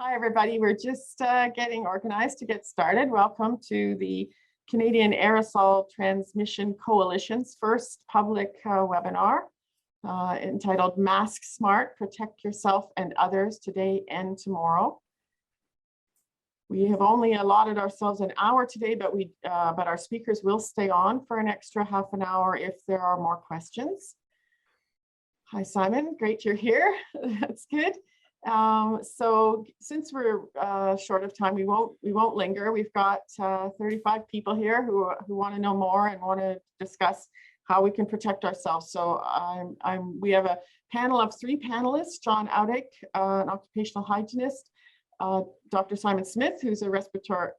Hi, everybody. We're just getting organized to get started. Welcome to the Canadian Aerosol Transmission Coalition's first public webinar entitled Mask Smart, Protect Yourself and Others Today and Tomorrow. We have only allotted ourselves an hour today, but our speakers will stay on for an extra half an hour if there are more questions. Hi, Simon. Great you're here. That's good. So since we're short of time, we won't linger. We've got 35 people here who want to know more and want to discuss how we can protect ourselves. So we have a panel of 3 panelists: John Audick, an occupational hygienist, Dr. Simon Smith, who's a respiratory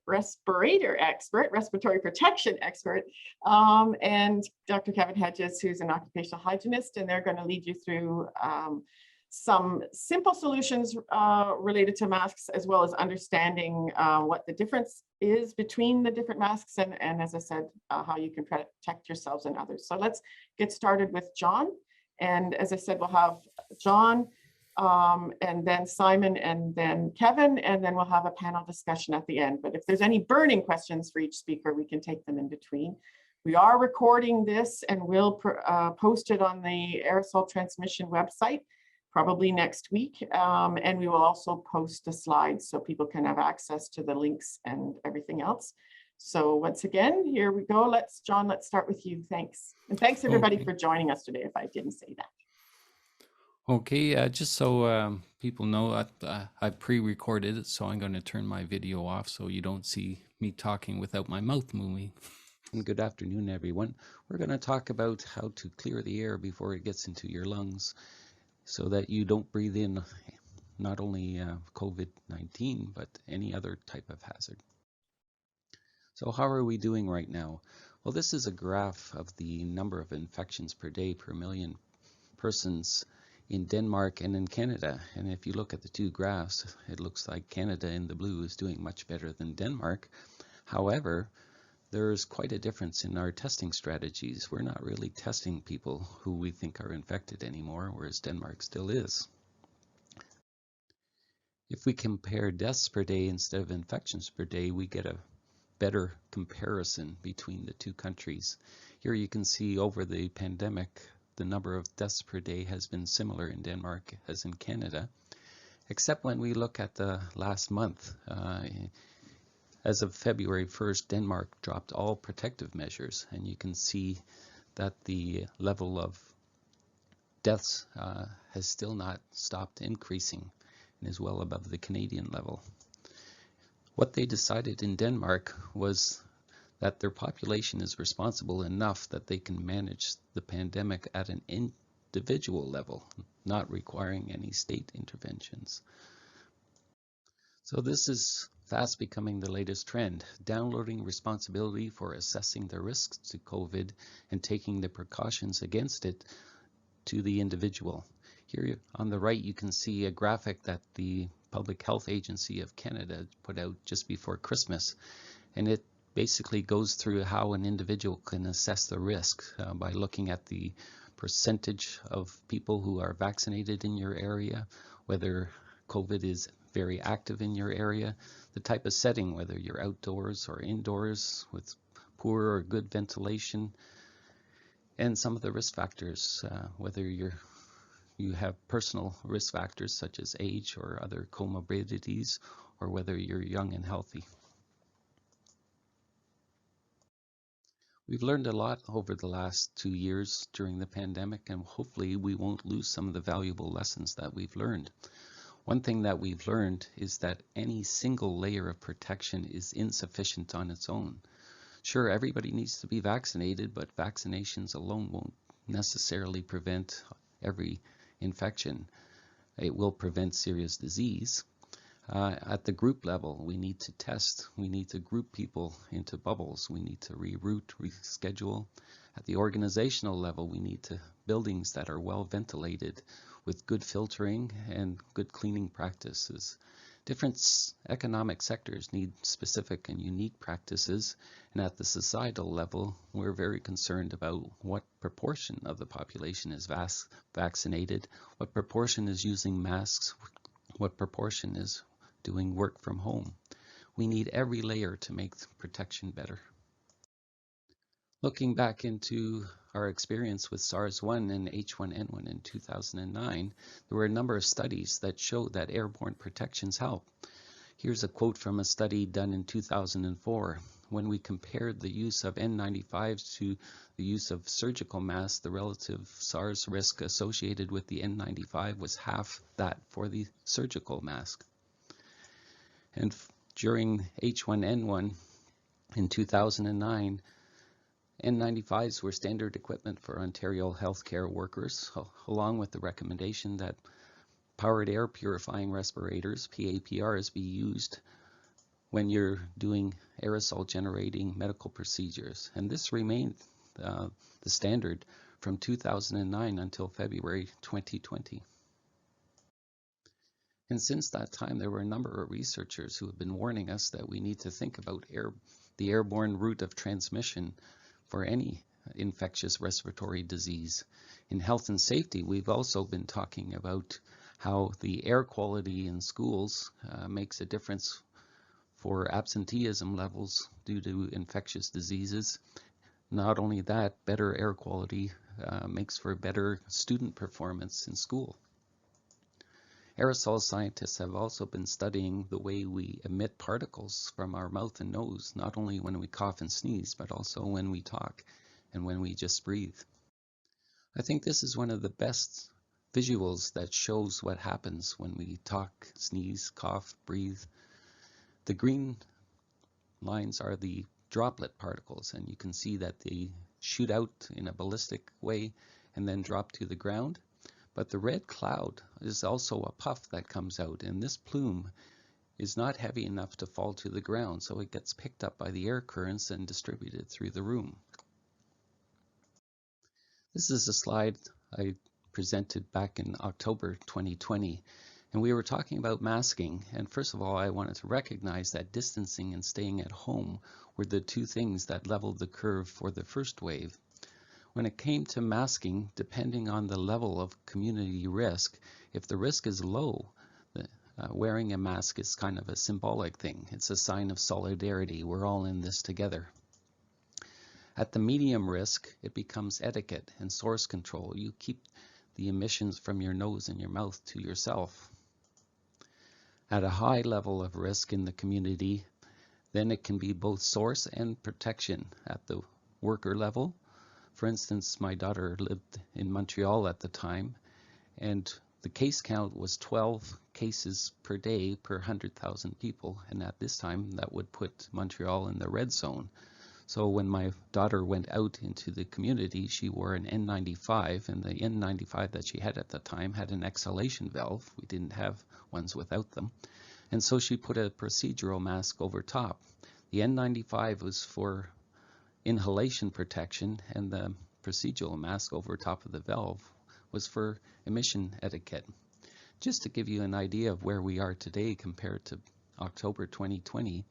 protection expert, and Dr. Kevin Hedges, who's an occupational hygienist, and they're going to lead you through some simple solutions related to masks, as well as understanding what the difference is between the different masks, and as I said, how you can protect yourselves and others. So let's get started with John. And as I said, we'll have John, and then Simon, and then Kevin, and then we'll have a panel discussion at the end. But if there's any burning questions for each speaker, we can take them in between. We are recording this and we'll post it on the Aerosol Transmission website probably next week, and we will also post the slides so people can have access to the links and everything else. So once again, here we go. John, let's start with you. Thanks. And thanks everybody for joining us today, if I didn't say that. Okay, just so people know, I pre-recorded it, so I'm going to turn my video off so you don't see me talking without my mouth moving. And good afternoon, everyone. We're going to talk about how to clear the air before it gets into your lungs so that you don't breathe in not only COVID-19, but any other type of hazard. So how are we doing right now? Well, this is a graph of the number of infections per day per million persons in Denmark and in Canada. And if you look at the 2 graphs, it looks like Canada in the blue is doing much better than Denmark. However, there's quite a difference in our testing strategies. We're not really testing people who we think are infected anymore, whereas Denmark still is. If we compare deaths per day instead of infections per day, we get a better comparison between the 2 countries. Here you can see over the pandemic, the number of deaths per day has been similar in Denmark as in Canada, except when we look at the last month. As of February 1st, Denmark dropped all protective measures, and you can see that the level of deaths has still not stopped increasing and is well above the Canadian level. What they decided in Denmark was that their population is responsible enough that they can manage the pandemic at an individual level, not requiring any state interventions. So this is fast becoming the latest trend, downloading responsibility for assessing the risks to COVID and taking the precautions against it to the individual. Here on the right, you can see a graphic that the Public Health Agency of Canada put out just before Christmas, and it basically goes through how an individual can assess the risk by looking at the percentage of people who are vaccinated in your area, whether COVID is very active in your area, the type of setting, whether you're outdoors or indoors with poor or good ventilation, and some of the risk factors, whether you have personal risk factors such as age or other comorbidities, or whether you're young and healthy. We've learned a lot over the last 2 years during the pandemic, and hopefully we won't lose some of the valuable lessons that we've learned. One thing that we've learned is that any single layer of protection is insufficient on its own. Sure, everybody needs to be vaccinated, but vaccinations alone won't necessarily prevent every infection. It will prevent serious disease. At the group level, we need to test. We need to group people into bubbles. We need to reroute, reschedule. At the organizational level, we need to buildings that are well ventilated with good filtering and good cleaning practices. Different economic sectors need specific and unique practices, and at the societal level, we're very concerned about what proportion of the population is vaccinated, what proportion is using masks, what proportion is doing work from home. We need every layer to make protection better. Looking back into our experience with SARS-1 and H1N1 in 2009, there were a number of studies that showed that airborne protections help. Here's a quote from a study done in 2004. When we compared the use of N95s to the use of surgical masks, the relative SARS risk associated with the N95 was half that for the surgical mask. And during H1N1 in 2009, N95s were standard equipment for Ontario healthcare workers, along with the recommendation that powered air purifying respirators, PAPRs, be used when you're doing aerosol generating medical procedures. And this remained the standard from 2009 until February 2020. And since that time, there were a number of researchers who have been warning us that we need to think about the airborne route of transmission for any infectious respiratory disease. In health and safety, we've also been talking about how the air quality in schools makes a difference for absenteeism levels due to infectious diseases. Not only that, better air quality makes for better student performance in school. Aerosol scientists have also been studying the way we emit particles from our mouth and nose, not only when we cough and sneeze, but also when we talk and when we just breathe. I think this is one of the best visuals that shows what happens when we talk, sneeze, cough, breathe. The green lines are the droplet particles, and you can see that they shoot out in a ballistic way and then drop to the ground. But the red cloud is also a puff that comes out, and this plume is not heavy enough to fall to the ground, so it gets picked up by the air currents and distributed through the room. This is a slide I presented back in October 2020, and we were talking about masking. And first of all, I wanted to recognize that distancing and staying at home were the two things that leveled the curve for the first wave. When it came to masking, depending on the level of community risk, if the risk is low, wearing a mask is kind of a symbolic thing. It's a sign of solidarity. We're all in this together. At the medium risk, it becomes etiquette and source control. You keep the emissions from your nose and your mouth to yourself. At a high level of risk in the community, then it can be both source and protection at the worker level. For instance, my daughter lived in Montreal at the time, and the case count was 12 cases per day per 100,000 people. And at this time, that would put Montreal in the red zone. So when my daughter went out into the community, she wore an N95, and the N95 that she had at the time had an exhalation valve. We didn't have ones without them. And so she put a procedural mask over top. The N95 was for inhalation protection, and the procedural mask over top of the valve was for emission etiquette. Just to give you an idea of where we are today compared to October 2020,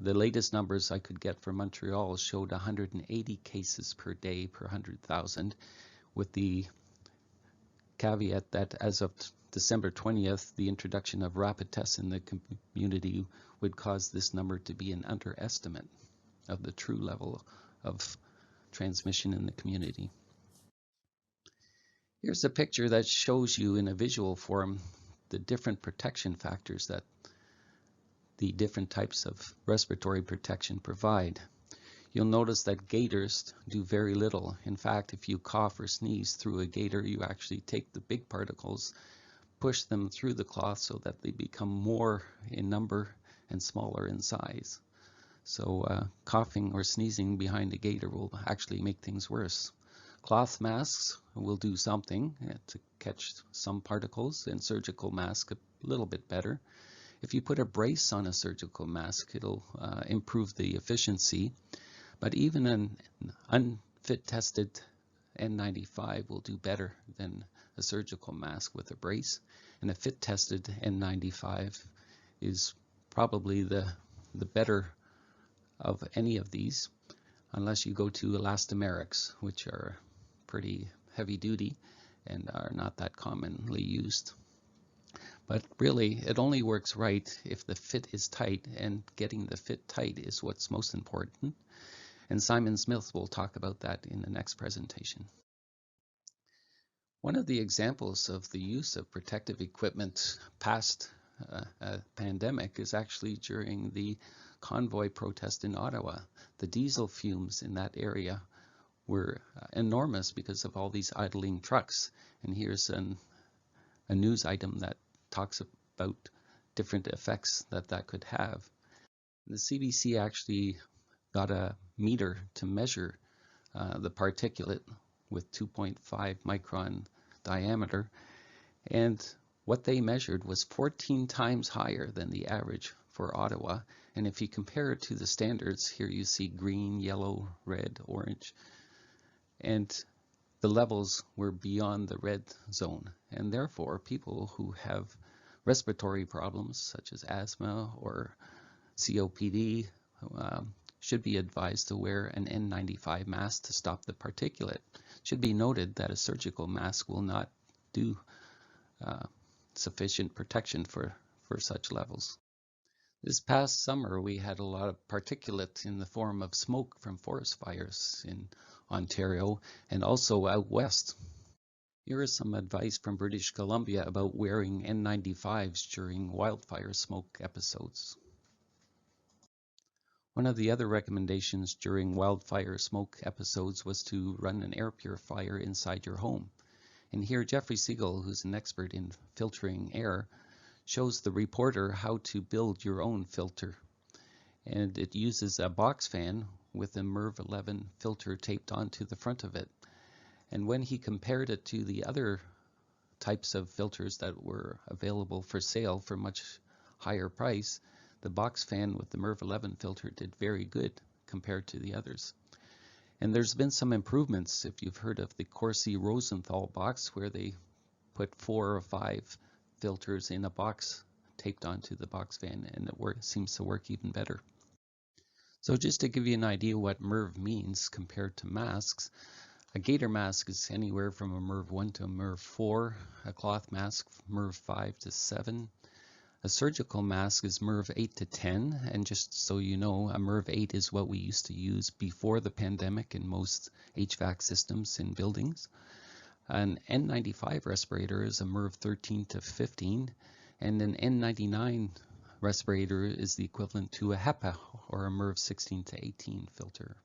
the latest numbers I could get for Montreal showed 180 cases per day per 100,000, with the caveat that as of December 20th, the introduction of rapid tests in the community would cause this number to be an underestimate of the true level of transmission in the community. Here's a picture that shows you in a visual form the different protection factors that the different types of respiratory protection provide. You'll notice that gaiters do very little. In fact, if you cough or sneeze through a gaiter, you actually take the big particles, push them through the cloth so that they become more in number and smaller in size. So coughing or sneezing behind a gaiter will actually make things worse. Cloth masks will do something to catch some particles, and surgical mask a little bit better. If you put a brace on a surgical mask, it'll improve the efficiency. But even an unfit tested N95 will do better than a surgical mask with a brace. And a fit tested N95 is probably the better of any of these, unless you go to elastomerics, which are pretty heavy duty and are not that commonly used. But really, it only works right if the fit is tight, and getting the fit tight is what's most important. And Simon Smith will talk about that in the next presentation. One of the examples of the use of protective equipment past a pandemic is actually during the convoy protest in Ottawa. The diesel fumes in that area were enormous because of all these idling trucks. And here's a news item that talks about different effects that could have. The CBC actually got a meter to measure the particulate with 2.5 micron diameter, and what they measured was 14 times higher than the average for Ottawa. And if you compare it to the standards, here you see green, yellow, red, orange, and the levels were beyond the red zone, and therefore people who have respiratory problems such as asthma or COPD should be advised to wear an N95 mask to stop the particulate. It should be noted that a surgical mask will not do sufficient protection for such levels. This past summer, we had a lot of particulate in the form of smoke from forest fires in Ontario and also out west. Here is some advice from British Columbia about wearing N95s during wildfire smoke episodes. One of the other recommendations during wildfire smoke episodes was to run an air purifier inside your home. And here Jeffrey Siegel, who's an expert in filtering air, shows the reporter how to build your own filter. And it uses a box fan with a MERV 11 filter taped onto the front of it. And when he compared it to the other types of filters that were available for sale for much higher price, the box fan with the MERV 11 filter did very good compared to the others. And there's been some improvements. If you've heard of the Corsi Rosenthal box, where they put 4 or 5 filters in a box taped onto the box fan, and it seems to work even better. So just to give you an idea what MERV means compared to masks, a gaiter mask is anywhere from a MERV 1 to a MERV 4, a cloth mask MERV 5 to 7. A surgical mask is MERV 8 to 10, and just so you know, a MERV 8 is what we used to use before the pandemic in most HVAC systems in buildings. An N95 respirator is a MERV 13 to 15, and an N99 respirator is the equivalent to a HEPA or a MERV 16 to 18 filter.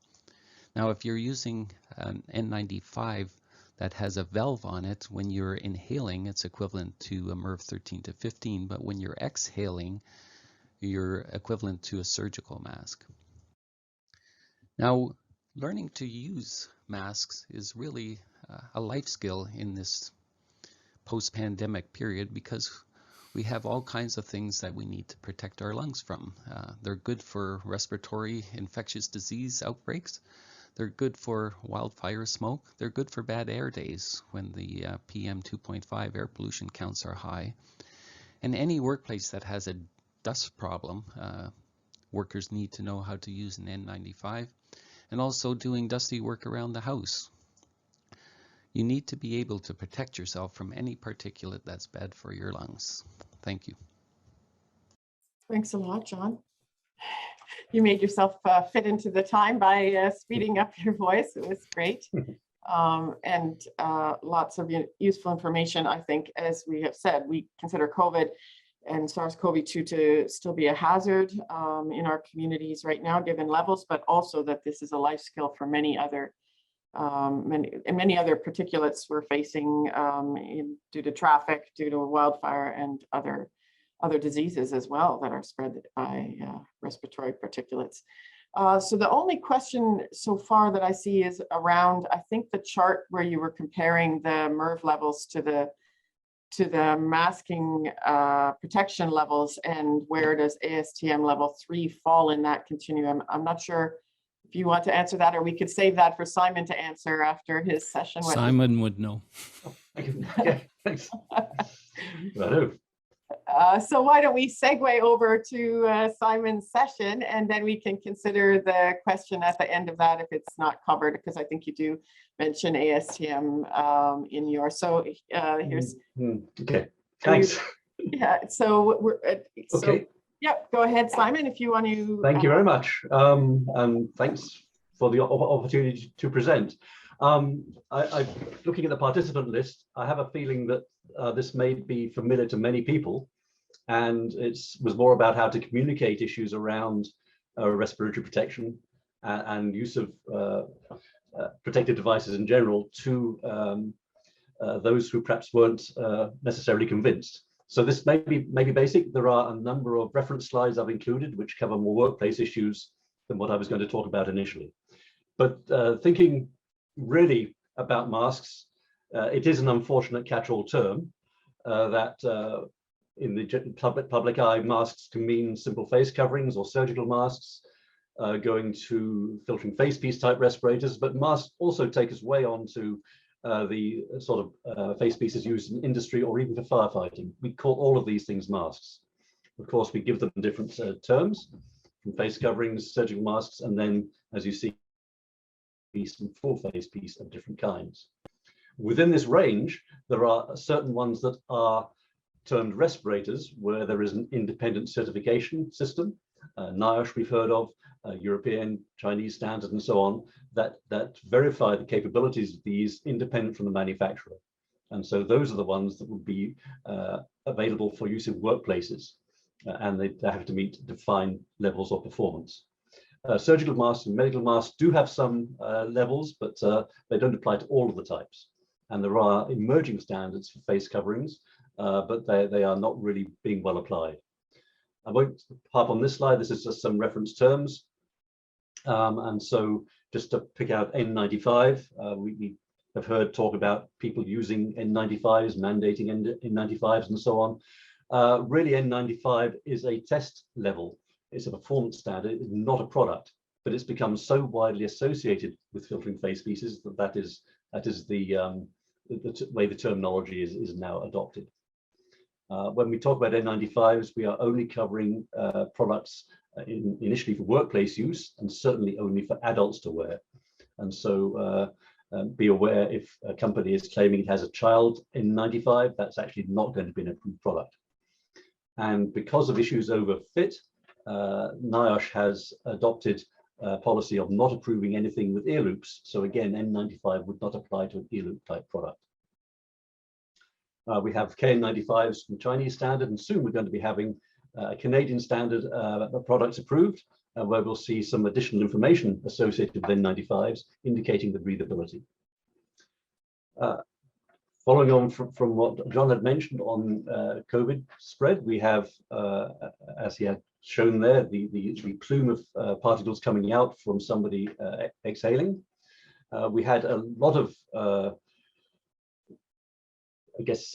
Now, if you're using an N95 that has a valve on it, when you're inhaling, it's equivalent to a MERV 13 to 15, but when you're exhaling, you're equivalent to a surgical mask. Now, learning to use masks is really a life skill in this post-pandemic period, because we have all kinds of things that we need to protect our lungs from. They're good for respiratory infectious disease outbreaks. They're good for wildfire smoke. They're good for bad air days when the PM 2.5 air pollution counts are high. And any workplace that has a dust problem, workers need to know how to use an N95, and also doing dusty work around the house. You need to be able to protect yourself from any particulate that's bad for your lungs. Thank you. Thanks a lot, John. You made yourself fit into the time by speeding up your voice. It was great. And lots of useful information. I think, as we have said, we consider COVID and SARS-CoV-2 to still be a hazard in our communities right now, given levels, but also that this is a life skill for many other particulates we're facing due to traffic, due to wildfire, and other diseases as well that are spread by respiratory particulates. So the only question so far that I see is around, I think, the chart where you were comparing the MERV levels to the masking protection levels, and where does ASTM level 3 fall in that continuum. I'm not sure if you want to answer that, or we could save that for Simon to answer after his session. Simon would know. Yeah, thanks. So why don't we segue over to Simon's session, and then we can consider the question at the end of that if it's not covered, because I think you do mention ASTM in your, so here's. Okay, thanks. Yeah, so we're, so, Okay, yep, go ahead, Simon, if you want to. thank you very much. And thanks for the opportunity to present. Looking at the participant list, I have a feeling that this may be familiar to many people, and it was more about how to communicate issues around respiratory protection and use of protective devices in general to those who perhaps weren't necessarily convinced. So this may be basic. There are a number of reference slides I've included which cover more workplace issues than what I was going to talk about initially. But thinking really about masks, it is an unfortunate catch-all term that in the public eye, masks can mean simple face coverings or surgical masks, going to filtering face piece type respirators, but masks also take us way on to the sort of face pieces used in industry or even for firefighting. We call all of these things masks. Of course, we give them different terms, from face coverings, surgical masks, and then, as you see, some full face piece of different kinds. Within this range, there are certain ones that are termed respirators, where there is an independent certification system, NIOSH we've heard of, European, Chinese standards, and so on, that verify the capabilities of these independent from the manufacturer. And so those are the ones that would be available for use in workplaces, and they have to meet defined levels of performance. Surgical masks and medical masks do have some levels, but they don't apply to all of the types. And there are emerging standards for face coverings, but they are not really being well applied. I won't harp on this slide. This is just some reference terms. And so just to pick out N95, we have heard talk about people using N95s, mandating N95s and so on. Really, N95 is a test level. It's a performance standard, it's not a product, but it's become so widely associated with filtering face pieces that is the way the terminology is now adopted. When we talk about N95s, we are only covering products initially for workplace use, and certainly only for adults to wear. And so be aware if a company is claiming it has a child N95, that's actually not going to be an approved product. And because of issues over fit, NIOSH has adopted a policy of not approving anything with ear loops. So again, N95 would not apply to an ear loop type product. We have KN95s from Chinese standard, and soon we're going to be having a Canadian standard products approved, where we'll see some additional information associated with N95s indicating the breathability. Following on from what John had mentioned on COVID spread, we have, as he had shown there, the plume of particles coming out from somebody exhaling. We had a lot of I guess,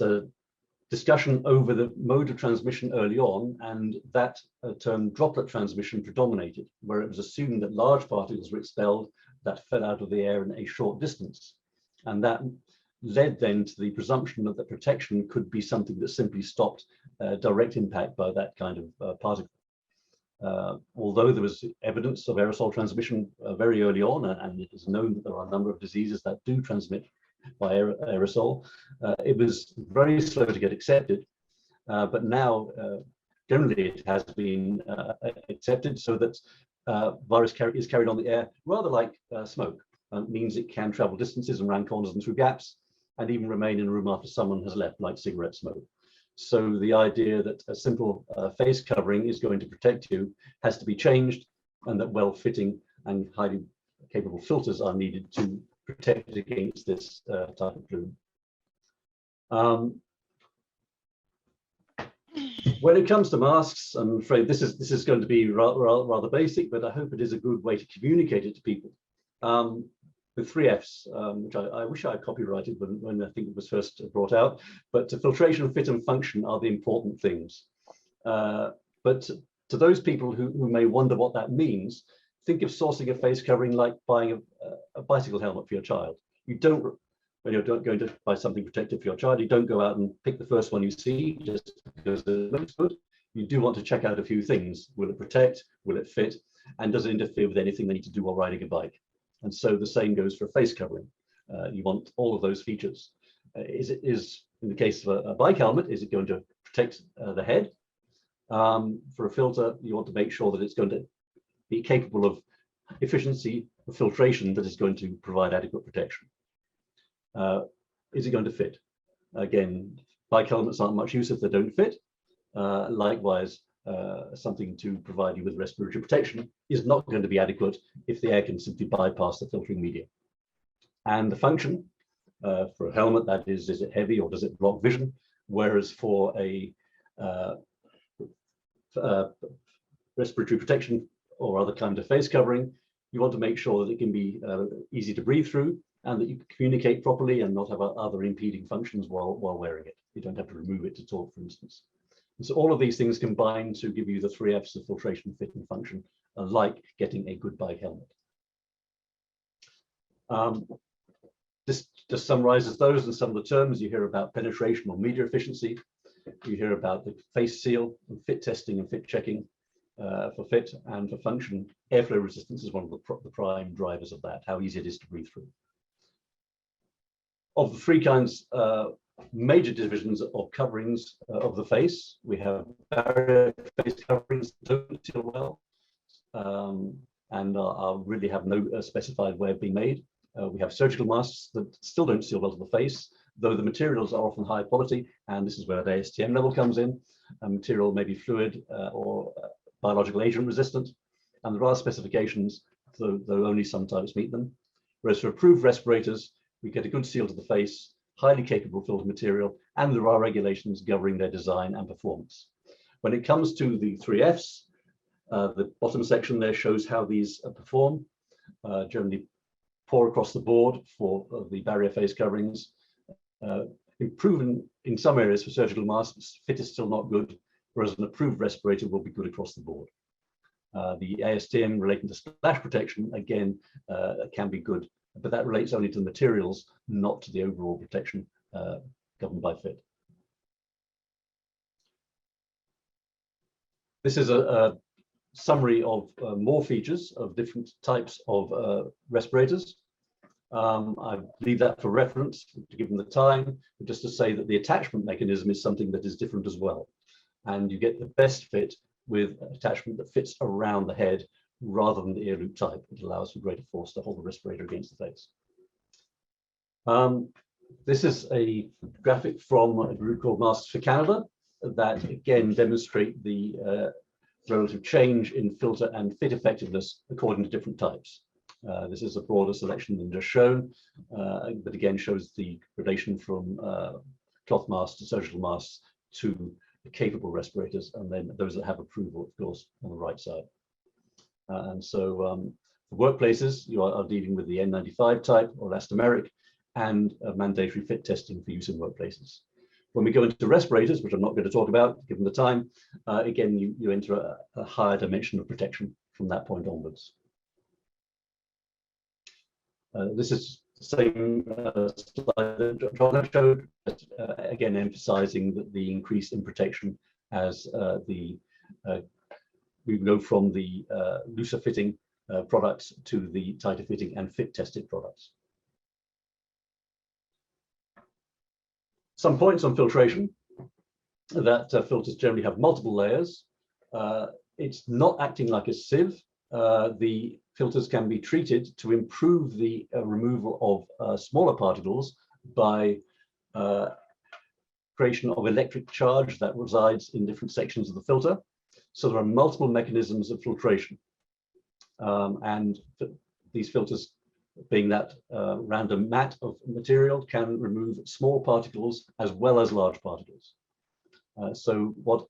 discussion over the mode of transmission early on, and that term droplet transmission predominated, where it was assumed that large particles were expelled that fell out of the air in a short distance. And that led then to the presumption that the protection could be something that simply stopped direct impact by that kind of particle. Although there was evidence of aerosol transmission very early on, and it is known that there are a number of diseases that do transmit by aerosol, it was very slow to get accepted, but now generally it has been accepted, so that virus is carried on the air rather like smoke. Means it can travel distances and round corners and through gaps, and even remain in a room after someone has left, like cigarette smoke. So the idea that a simple face covering is going to protect you has to be changed, and that well-fitting and highly capable filters are needed to protect against this type of plume. When it comes to masks, I'm afraid this is going to be rather basic, but I hope it is a good way to communicate it to people. The 3 Fs, which I wish I had copyrighted when I think it was first brought out, but filtration, fit, and function are the important things. But to those people who may wonder what that means, think of sourcing a face covering like buying a bicycle helmet for your child. You don't, when you're going to buy something protective for your child, you don't go out and pick the first one you see just because it looks good. You do want to check out a few things. Will it protect? Will it fit? And does it interfere with anything they need to do while riding a bike? And so the same goes for a face covering. You want all of those features. In the case of a bike helmet, is it going to protect the head. For a filter, you want to make sure that it's going to be capable of efficiency of filtration that is going to provide adequate protection. Is it going to fit? Again, bike helmets aren't much use if they don't fit. Likewise, something to provide you with respiratory protection is not going to be adequate if the air can simply bypass the filtering media. And the function for a helmet, that is it heavy or does it block vision? Whereas for a respiratory protection or other kind of face covering, you want to make sure that it can be easy to breathe through and that you can communicate properly and not have other impeding functions while wearing it. You don't have to remove it to talk, for instance. And so all of these things combine to give you the 3 F's of filtration, fit, and function, like getting a good bike helmet. This just summarizes those and some of the terms. You hear about penetration or media efficiency. You hear about the face seal and fit testing and fit checking for fit, and for function. Airflow resistance is one of the prime drivers of that, how easy it is to breathe through. Of the 3 kinds, major divisions of coverings of the face, we have barrier face coverings that don't seal well and really have no specified way of being made. We have surgical masks that still don't seal well to the face, though the materials are often high quality, and this is where the ASTM level comes in. Material may be fluid or biological agent resistant, and there are specifications, though only sometimes meet them. Whereas for approved respirators, we get a good seal to the face, highly capable filter material, and there are regulations governing their design and performance. When it comes to the 3 F's, the bottom section there shows how these perform. Generally poor across the board for the barrier face coverings. Improving in some areas for surgical masks, fit is still not good, whereas an approved respirator will be good across the board. The ASTM relating to splash protection, again, can be good, but that relates only to the materials, not to the overall protection governed by fit. This is a summary of more features of different types of respirators. I leave that for reference to give them the time, but just to say that the attachment mechanism is something that is different as well. And you get the best fit with an attachment that fits around the head rather than the ear loop type. It allows for greater force to hold the respirator against the face. This is a graphic from a group called Masks for Canada that again demonstrate the relative change in filter and fit effectiveness according to different types. This is a broader selection than just shown, but again shows the relation from cloth masks to surgical masks to capable respirators, and then those that have approval, of course, on the right side. And so for workplaces, you are dealing with the N95 type or elastomeric and mandatory fit testing for use in workplaces. When we go into respirators, which I'm not going to talk about given the time, again, you enter a higher dimension of protection from that point onwards. This is the same slide that John showed, but, again, emphasizing that the increase in protection as we go from the looser fitting products to the tighter fitting and fit tested products. Some points on filtration, that filters generally have multiple layers. It's not acting like a sieve. The filters can be treated to improve the removal of smaller particles by creation of electric charge that resides in different sections of the filter. So there are multiple mechanisms of filtration. And these filters, being that random mat of material, can remove small particles as well as large particles. So what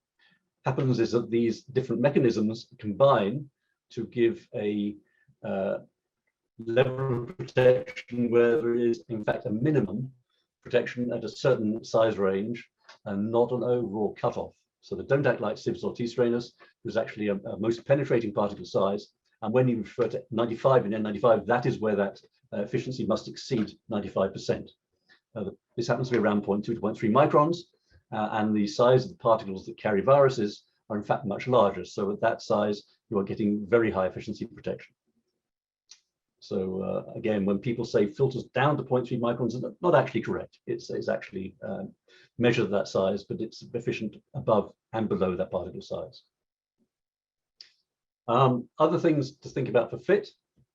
happens is that these different mechanisms combine to give a level of protection where there is in fact a minimum protection at a certain size range and not an overall cutoff. So they don't act like sieves or tea strainers. There's actually a most penetrating particle size. And when you refer to 95 in N95, that is where that efficiency must exceed 95%. This happens to be around 0.2 to 0.3 microns, and the size of the particles that carry viruses are in fact much larger. So at that size, you are getting very high efficiency protection. So again, when people say filters down to 0.3 microns, it's not actually correct. It's actually measured that size, but it's efficient above and below that particle size. Other things to think about for fit,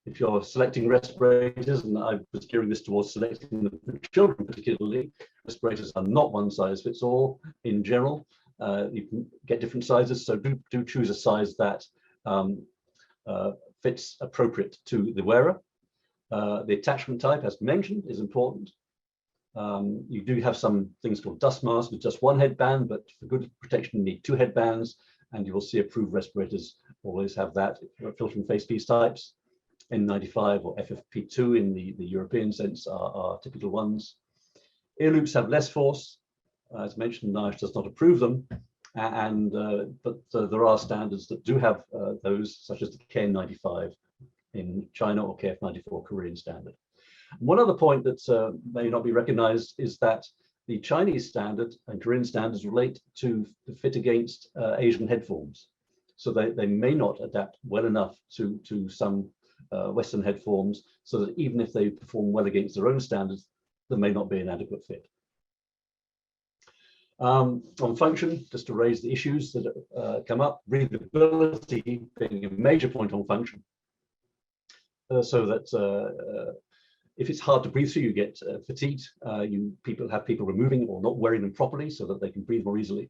if you're selecting respirators, and I was gearing this towards selecting them for children particularly, respirators are not one size fits all in general. You can get different sizes, so do choose a size that fits appropriate to the wearer. The attachment type, as mentioned, is important. You do have some things called dust masks with just one headband, but for good protection, you need two headbands, and you will see approved respirators always have that. Filtering face piece types, N95 or FFP2 in the European sense are typical ones. Ear loops have less force. As mentioned, NIOSH does not approve them, but there are standards that do have those, such as the KN95 in China or KF94 Korean standard. One other point that may not be recognized is that the Chinese standard and Korean standards relate to the fit against Asian head forms. So they may not adapt well enough to some Western head forms, so that even if they perform well against their own standards, there may not be an adequate fit. On function, just to raise the issues that come up, breathability being a major point on function. So that if it's hard to breathe through, you get fatigued. People have people removing or not wearing them properly so that they can breathe more easily.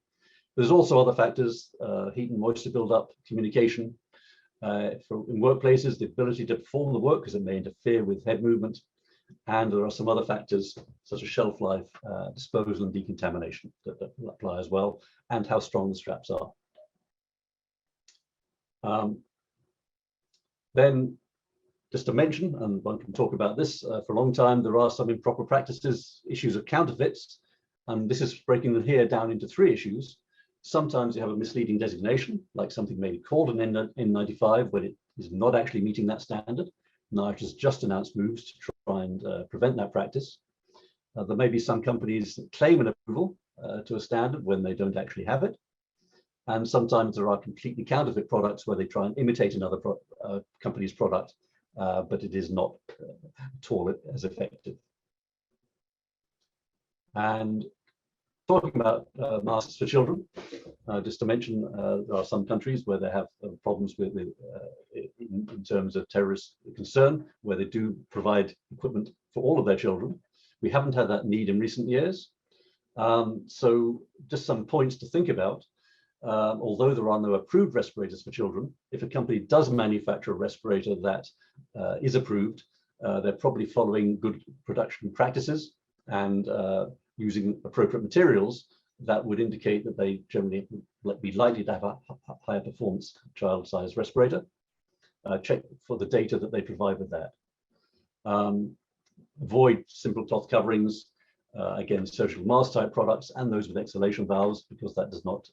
There's also other factors, heat and moisture buildup, communication. In workplaces, the ability to perform the work because it may interfere with head movement. And there are some other factors such as shelf life, disposal and decontamination that apply as well, and how strong the straps are. Then just to mention, and one can talk about this for a long time, there are some improper practices, issues of counterfeits, and this is breaking them here down into three issues. Sometimes you have a misleading designation, like something may be called an N95 when it is not actually meeting that standard. NIOSH has just announced moves to try and prevent that practice. There may be some companies that claim an approval to a standard when they don't actually have it. And sometimes there are completely counterfeit products where they try and imitate another company's product, but it is not at all as effective. And talking about masks for children, just to mention, there are some countries where they have problems with in terms of terrorist concern, where they do provide equipment for all of their children. We haven't had that need in recent years. So just some points to think about. Although there are no approved respirators for children, if a company does manufacture a respirator that is approved, they're probably following good production practices and using appropriate materials that would indicate that they generally be likely to have a higher performance child-sized respirator. Check for the data that they provide with that. Avoid simple cloth coverings, again, social mask type products and those with exhalation valves, because that does not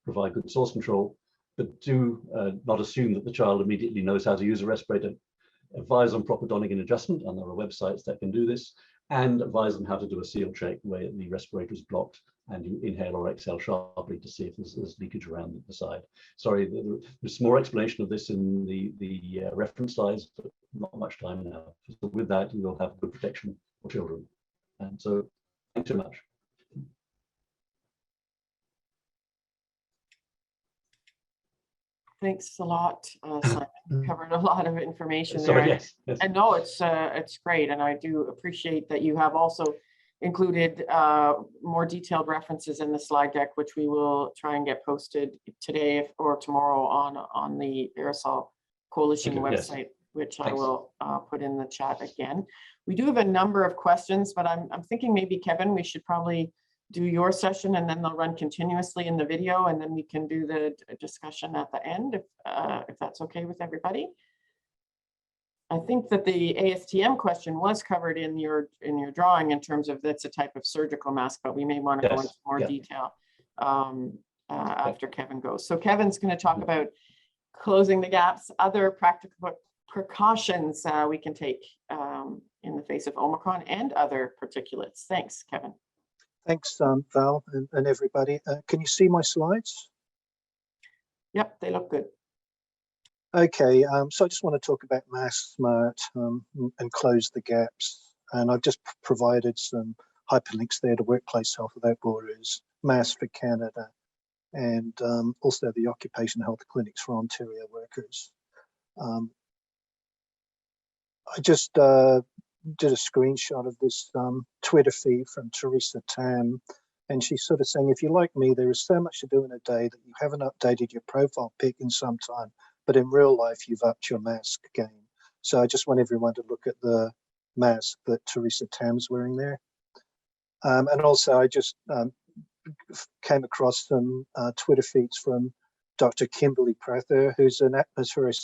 provide good source control. But do not assume that the child immediately knows how to use a respirator. Advise on proper donning and adjustment, and there are websites that can do this, and advise them how to do a seal check where the respirator is blocked and you inhale or exhale sharply to see if there's leakage around the side. Sorry, there's more explanation of this in the reference slides, but not much time now. So with that, you will have good protection for children. And so, thanks so much. Thanks a lot, Simon. You covered a lot of information there. Sorry, yes. And no, it's great, and I do appreciate that you have also included more detailed references in the slide deck, which we will try and get posted today or tomorrow on the Aerosol Coalition website, yes. Which Thanks. I will put in the chat again. We do have a number of questions, but I'm thinking maybe, Kevin, we should probably do your session and then they'll run continuously in the video, and then we can do the discussion at the end if that's okay with everybody. I think that the ASTM question was covered in your drawing in terms of that's a type of surgical mask, but we may want to go into more detail after Kevin goes. So Kevin's going to talk about closing the gaps, other practical precautions we can take in the face of Omicron and other particulates. Thanks, Kevin. Thanks, Val and everybody. Can you see my slides? Yep, they look good. Okay, so I just want to talk about Mask Smart and close the gaps. And I've just provided some hyperlinks there to Workplace Health Without Borders, Mask for Canada, and also the Occupational Health Clinics for Ontario workers. I just did a screenshot of this Twitter feed from Teresa Tam, and she's sort of saying, if you're like me, there is so much to do in a day that you haven't updated your profile pic in some time, but in real life, you've upped your mask game. So I just want everyone to look at the mask that Teresa Tam's wearing there. And also, I just came across some Twitter feeds from Dr. Kimberly Prather, who's an atmospheric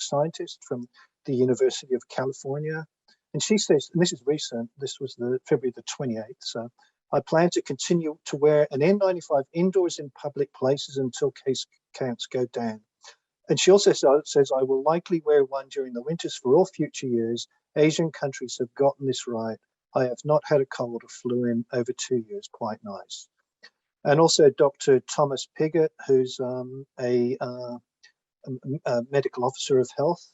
scientist from the University of California. And she says, and this is recent, this was the February the 28th, so I plan to continue to wear an N95 indoors in public places until case counts go down. And she also says, I will likely wear one during the winters for all future years. Asian countries have gotten this right. I have not had a cold or flu in over 2 years, quite nice. And also Dr. Thomas Pigott, who's a medical officer of health,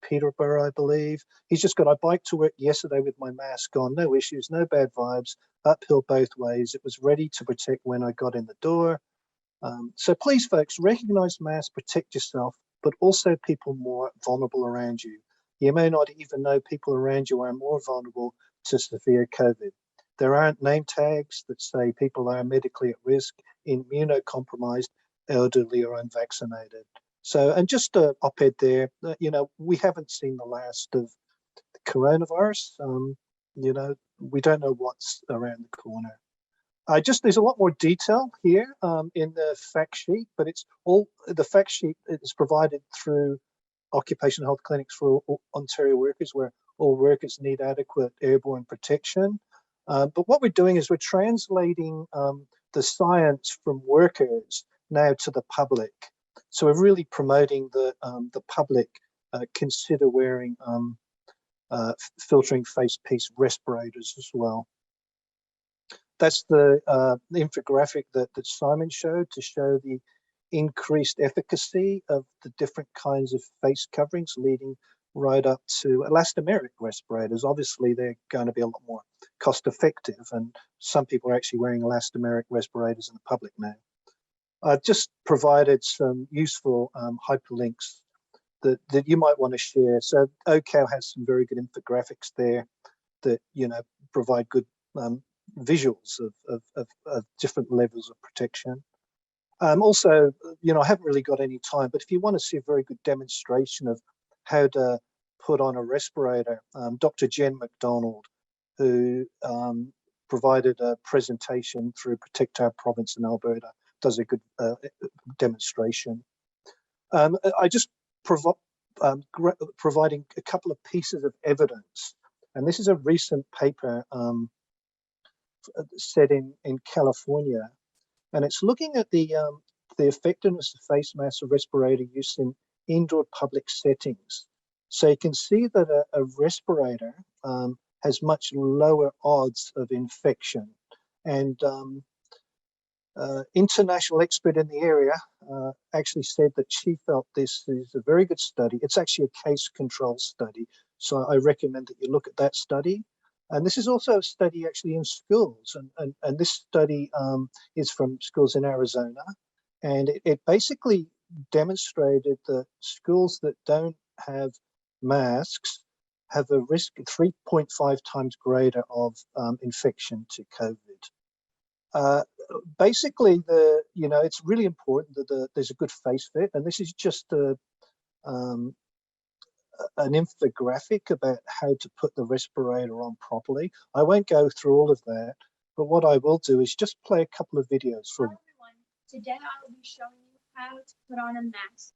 Peterborough, I believe. He's just got, I biked to work yesterday with my mask on, no issues, no bad vibes, uphill both ways. It was ready to protect when I got in the door. So please, folks, recognize masks, protect yourself, but also people more vulnerable around you. You may not even know people around you are more vulnerable to severe COVID. There aren't name tags that say people are medically at risk, immunocompromised, elderly, or unvaccinated. So, and just an op-ed there, you know, we haven't seen the last of the coronavirus. You know, we don't know what's around the corner. There's a lot more detail here in the fact sheet, but it's all, the fact sheet is provided through Occupational Health Clinics for Ontario workers, where all workers need adequate airborne protection. But what we're doing is we're translating the science from workers now to the public. So we're really promoting the public consider wearing filtering face piece respirators as well. That's the infographic that Simon showed to show the increased efficacy of the different kinds of face coverings, leading right up to elastomeric respirators. Obviously, they're going to be a lot more cost effective, and some people are actually wearing elastomeric respirators in the public now. I've just provided some useful hyperlinks that you might want to share. So OCAL has some very good infographics there that, you know, provide good visuals of different levels of protection. Also, you know, I haven't really got any time, but if you want to see a very good demonstration of how to put on a respirator, Dr. Jen McDonald, who provided a presentation through Protect Our Province in Alberta, does a good demonstration. I just providing a couple of pieces of evidence, and this is a recent paper set in California, and it's looking at the effectiveness of face mask or respirator use in indoor public settings. So you can see that a respirator has much lower odds of infection. And international expert in the area actually said that she felt this is a very good study. It's actually a case control study. So I recommend that you look at that study. And this is also a study actually in schools. And this study is from schools in Arizona. And it basically demonstrated that schools that don't have masks have a risk 3.5 times greater of infection to COVID. Basically, you know, it's really important that there's a good face fit. And this is just an infographic about how to put the respirator on properly. I won't go through all of that, but what I will do is just play a couple of videos for you. Hello everyone, today I will be showing you how to put on a mask,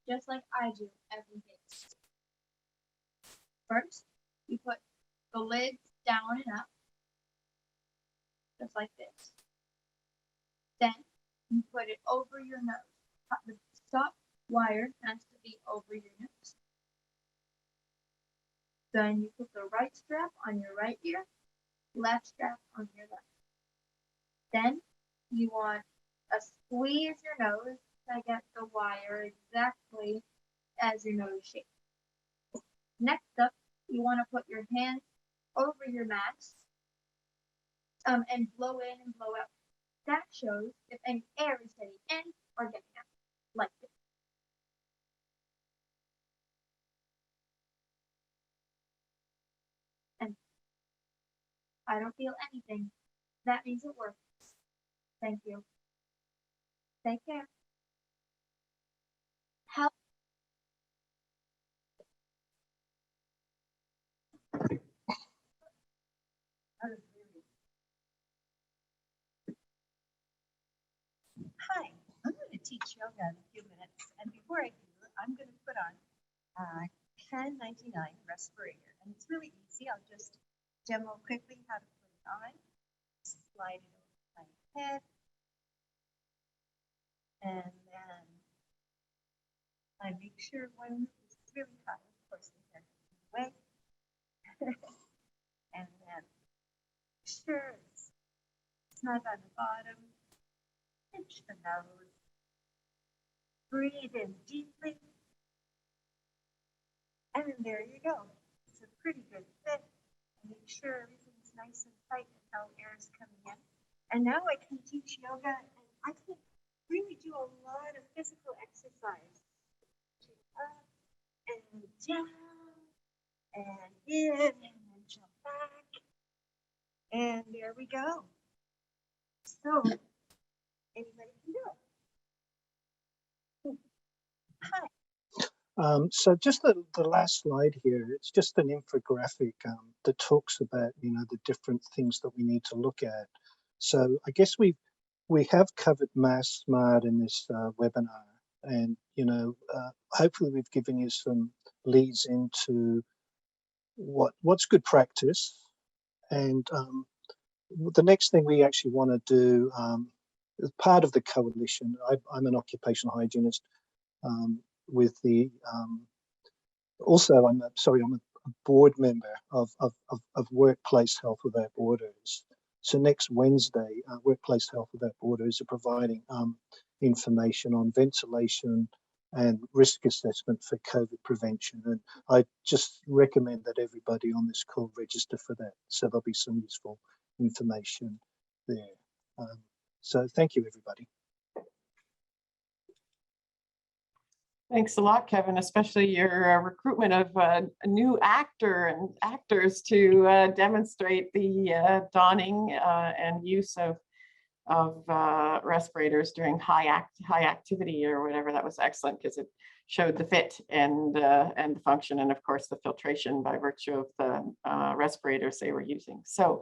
just like I do every day. First, you put the lid down and up, just like this. Then, you put it over your nose. The stop wire has to be over your nose. Then you put the right strap on your right ear, left strap on your left. Then you want to squeeze your nose to get the wire exactly as your nose shape. Next up, you want to put your hand over your mask and blow in and blow out. That shows if any air is getting in or getting out, like this. And I don't feel anything. That means it works. Thank you. Take care. Help. Hi, I'm going to teach yoga in a few minutes, and before I do, I'm going to put on KAN99 respirator, and it's really easy. I'll just demo quickly how to put it on. Slide it over my head, and then I make sure one is really high. Of course, the hair gets in the way, and then sure it's snug on the bottom. Pinch the nose. Breathe in deeply. And then there you go. It's a pretty good fit. Make sure everything's nice and tight and how air is coming in. And now I can teach yoga, and I can really do a lot of physical exercise. Up and down and in and then jump back. And there we go. So anybody can do it. Hi. So just the last slide here, it's just an infographic that talks about, you know, the different things that we need to look at. So I guess we have covered Mask Smart in this webinar, and, you know, hopefully we've given you some leads into what's good practice. And the next thing we actually want to do, as part of the coalition, I'm an occupational hygienist with the, also I'm a board member of Workplace Health Without Borders. So next Wednesday, Workplace Health Without Borders are providing information on ventilation and risk assessment for COVID prevention. And I just recommend that everybody on this call register for that. So there'll be some useful information there. So thank you, everybody. Thanks a lot, Kevin, especially your recruitment of a new actor and actors to demonstrate the donning and use of respirators during high activity or whatever. That was excellent because it showed the fit and the function, and of course the filtration by virtue of the respirators they were using. So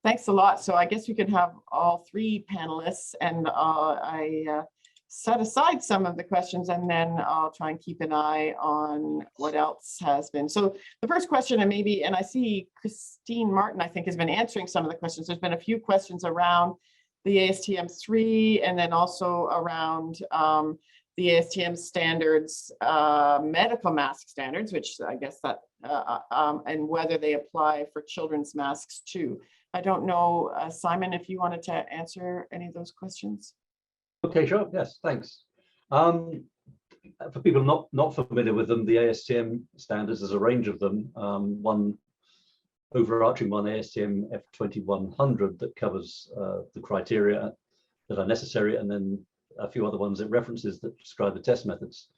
thanks a lot. So I guess we can have all three panelists, and I set aside some of the questions, and then I'll try and keep an eye on what else has been. So the first question, and I see Christine Martin, I think, has been answering some of the questions. There's been a few questions around the ASTM3, and then also around the ASTM standards, medical mask standards, which I guess that, and whether they apply for children's masks too. I don't know, Simon, if you wanted to answer any of those questions. Okay, sure. Yes, thanks. For people not familiar with them, the ASTM standards, there's a range of them. One overarching one, ASTM F2100, that covers the criteria that are necessary, and then a few other ones it references that describe the test methods.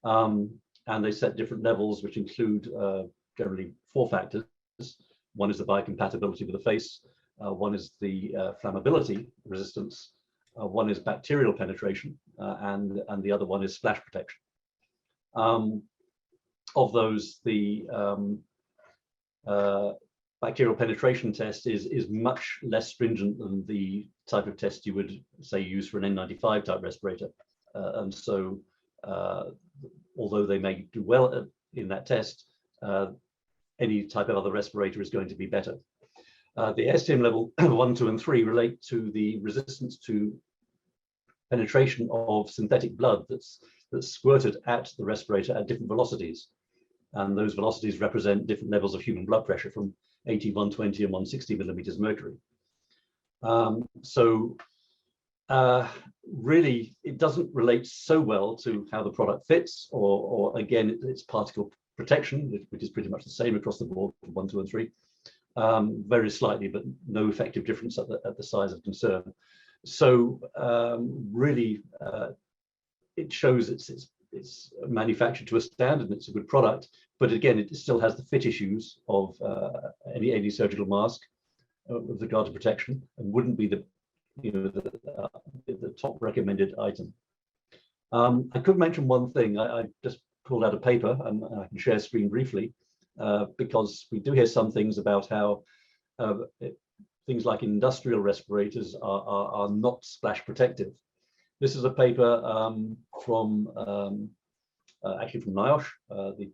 And they set different levels, which include generally 4 factors. One is the biocompatibility with the face. One is the flammability resistance. One is bacterial penetration, and the other one is splash protection. Of those, the bacterial penetration test is much less stringent than the type of test you would, say, use for an N95 type respirator. And so, although they may do well in that test, any type of other respirator is going to be better. The ASTM level 1, 2, and 3 relate to the resistance to penetration of synthetic blood that's squirted at the respirator at different velocities. And those velocities represent different levels of human blood pressure, from 80, 120, and 160 millimeters mercury. So really, it doesn't relate so well to how the product fits, or again, it's particle protection, which is pretty much the same across the board for 1, 2, and 3. Very slightly, but no effective difference at the size of concern. So really, it shows it's manufactured to a standard and it's a good product, but again, it still has the fit issues of any surgical mask with regard to protection, and wouldn't be the top recommended item. I could mention one thing. I just pulled out a paper, and I can share screen briefly, because we do hear some things about how things like industrial respirators are not splash protective. This is a paper from actually from NIOSH. The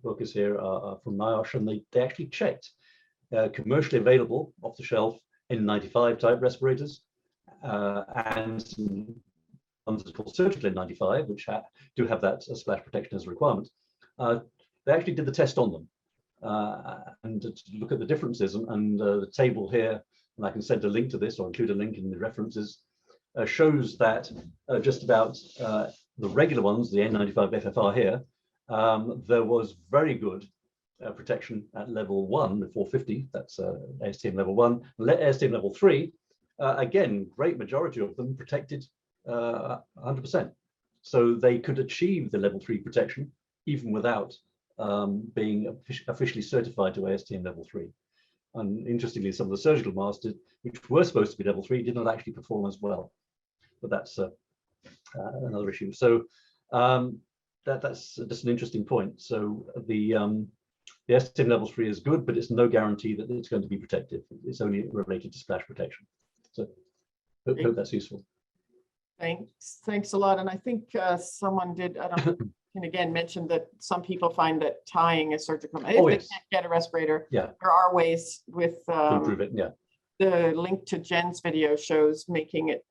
workers here are from NIOSH, and they actually checked commercially available off-the-shelf N95 type respirators and some ones that are called surgical N95, which do have that splash protection as a requirement. They actually did the test on them and to look at the differences, and the table here, and I can send a link to this or include a link in the references, shows that just about the regular ones, the N95 FFR here, there was very good protection at level 1, the 450, that's ASTM level 1. ASTM level 3, again, great majority of them protected 100%. So they could achieve the level 3 protection even without being officially certified to ASTM level 3. And interestingly, some of the surgical masks, which were supposed to be level 3, did not actually perform as well. But that's another issue. So that's just an interesting point. So the ASTM level 3 is good, but it's no guarantee that it's going to be protective. It's only related to splash protection. So hope that's useful. Thanks a lot. And I think someone did, I don't know, and again mentioned that some people find that tying a surgical, if they can't get a respirator, yeah, there are ways with to improve it. Yeah, the link to Jen's video shows making it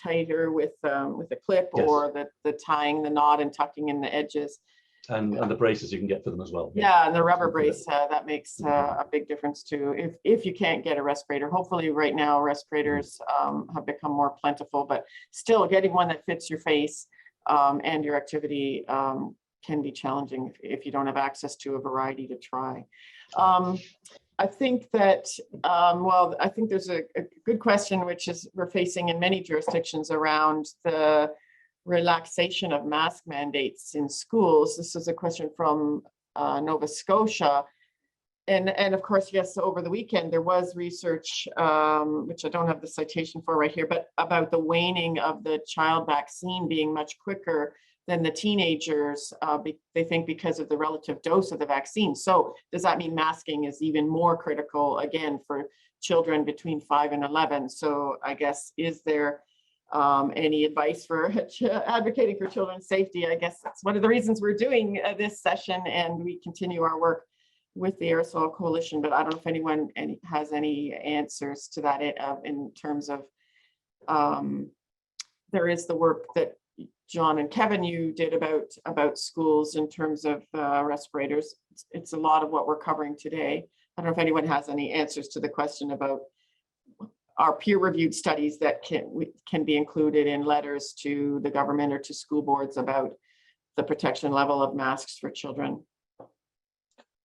tighter with a clip, yes, or the tying the knot and tucking in the edges. And the braces you can get for them as well. Yeah, and the rubber brace, that makes a big difference too. If you can't get a respirator, hopefully right now respirators have become more plentiful, but still getting one that fits your face and your activity can be challenging if you don't have access to a variety to try. I think that, well, I think there's a good question, which is we're facing in many jurisdictions around the relaxation of mask mandates in schools. This is a question from Nova Scotia. And of course, yes, over the weekend, there was research, which I don't have the citation for right here, but about the waning of the child vaccine being much quicker than the teenagers, they think because of the relative dose of the vaccine. So does that mean masking is even more critical, again, for children between 5 and 11? So I guess, is there any advice for advocating for children's safety? I guess that's one of the reasons we're doing this session, and we continue our work with the Aerosol Coalition, but I don't know if anyone has any answers to that in terms of, there is the work that John and Kevin, you did about schools in terms of respirators. It's a lot of what we're covering today. I don't know if anyone has any answers to the question about our peer-reviewed studies that can be included in letters to the government or to school boards about the protection level of masks for children.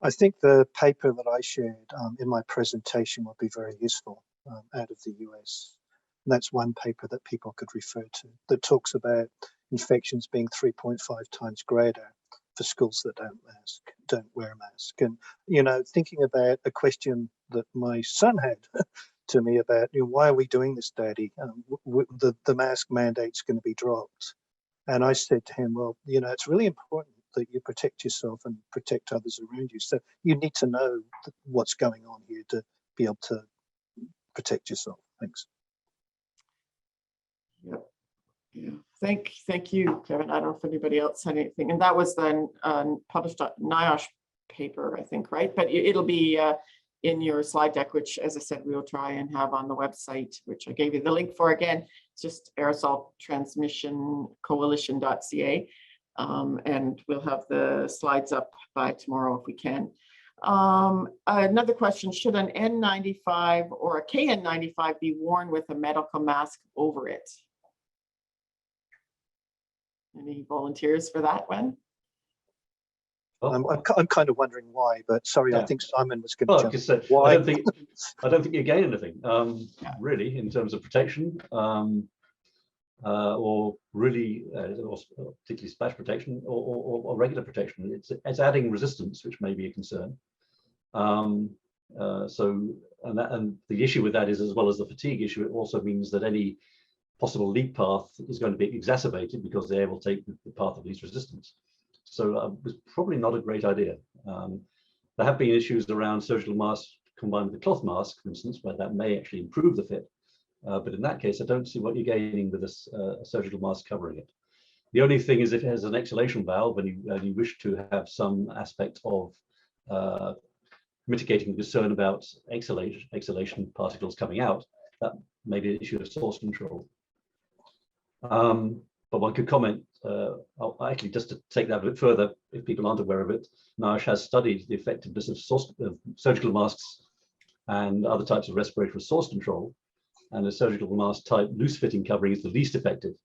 I think the paper that I shared in my presentation would be very useful out of the US. And that's one paper that people could refer to that talks about infections being 3.5 times greater for schools that don't wear a mask. And, you know, thinking about a question that my son had to me about, you know, why are we doing this, Daddy? The mask mandate's going to be dropped. And I said to him, well, you know, it's really important that you protect yourself and protect others around you. So you need to know what's going on here to be able to protect yourself. Thanks. Yeah. Thank you, Kevin. I don't know if anybody else had anything. And that was then published NIOSH paper, I think, right? But it'll be in your slide deck, which, as I said, we will try and have on the website, which I gave you the link for. Again, it's just aerosoltransmissioncoalition.ca. And we'll have the slides up by tomorrow if we can. Another question, should an N95 or a KN95 be worn with a medical mask over it? Any volunteers for that one? I'm kind of wondering why, but sorry, I Yeah. think Simon was going Well, to jump. because Why? I don't think you gain anything, Yeah. really, in terms of protection, or really, or particularly splash protection or regular protection. It's adding resistance, which may be a concern. And the issue with that is, as well as the fatigue issue, it also means that any possible leak path is going to be exacerbated because the air will take the path of least resistance. So it's probably not a great idea. There have been issues around surgical masks combined with a cloth mask, for instance, where that may actually improve the fit. But in that case, I don't see what you're gaining with a surgical mask covering it. The only thing is if it has an exhalation valve and you wish to have some aspect of mitigating the concern about exhalation particles coming out, that may be an issue of source control. But one could comment, actually, just to take that a bit further, if people aren't aware of it, NIOSH has studied the effectiveness of surgical masks and other types of respiratory source control. And a surgical mask type loose fitting covering is the least effective.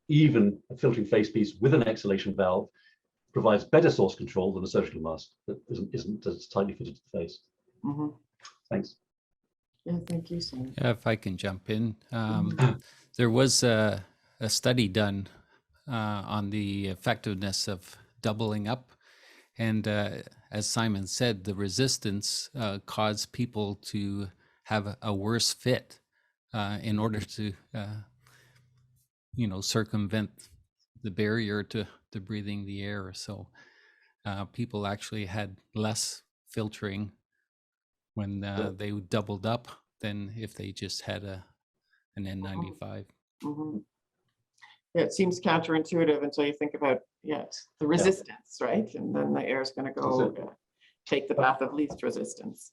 Even a filtering face piece with an exhalation valve provides better source control than a surgical mask that isn't as tightly fitted to the face. Mm-hmm. Thanks. Yeah, thank you, Sam. Yeah, if I can jump in. There was a study done on the effectiveness of doubling up. And as Simon said, the resistance caused people to have a worse fit in order to, circumvent the barrier to breathing the air. So people actually had less filtering when they doubled up than if they just had an N95. Mm-hmm. Yeah, it seems counterintuitive until you think about the resistance, right? And then the air is going to go take the path of least resistance.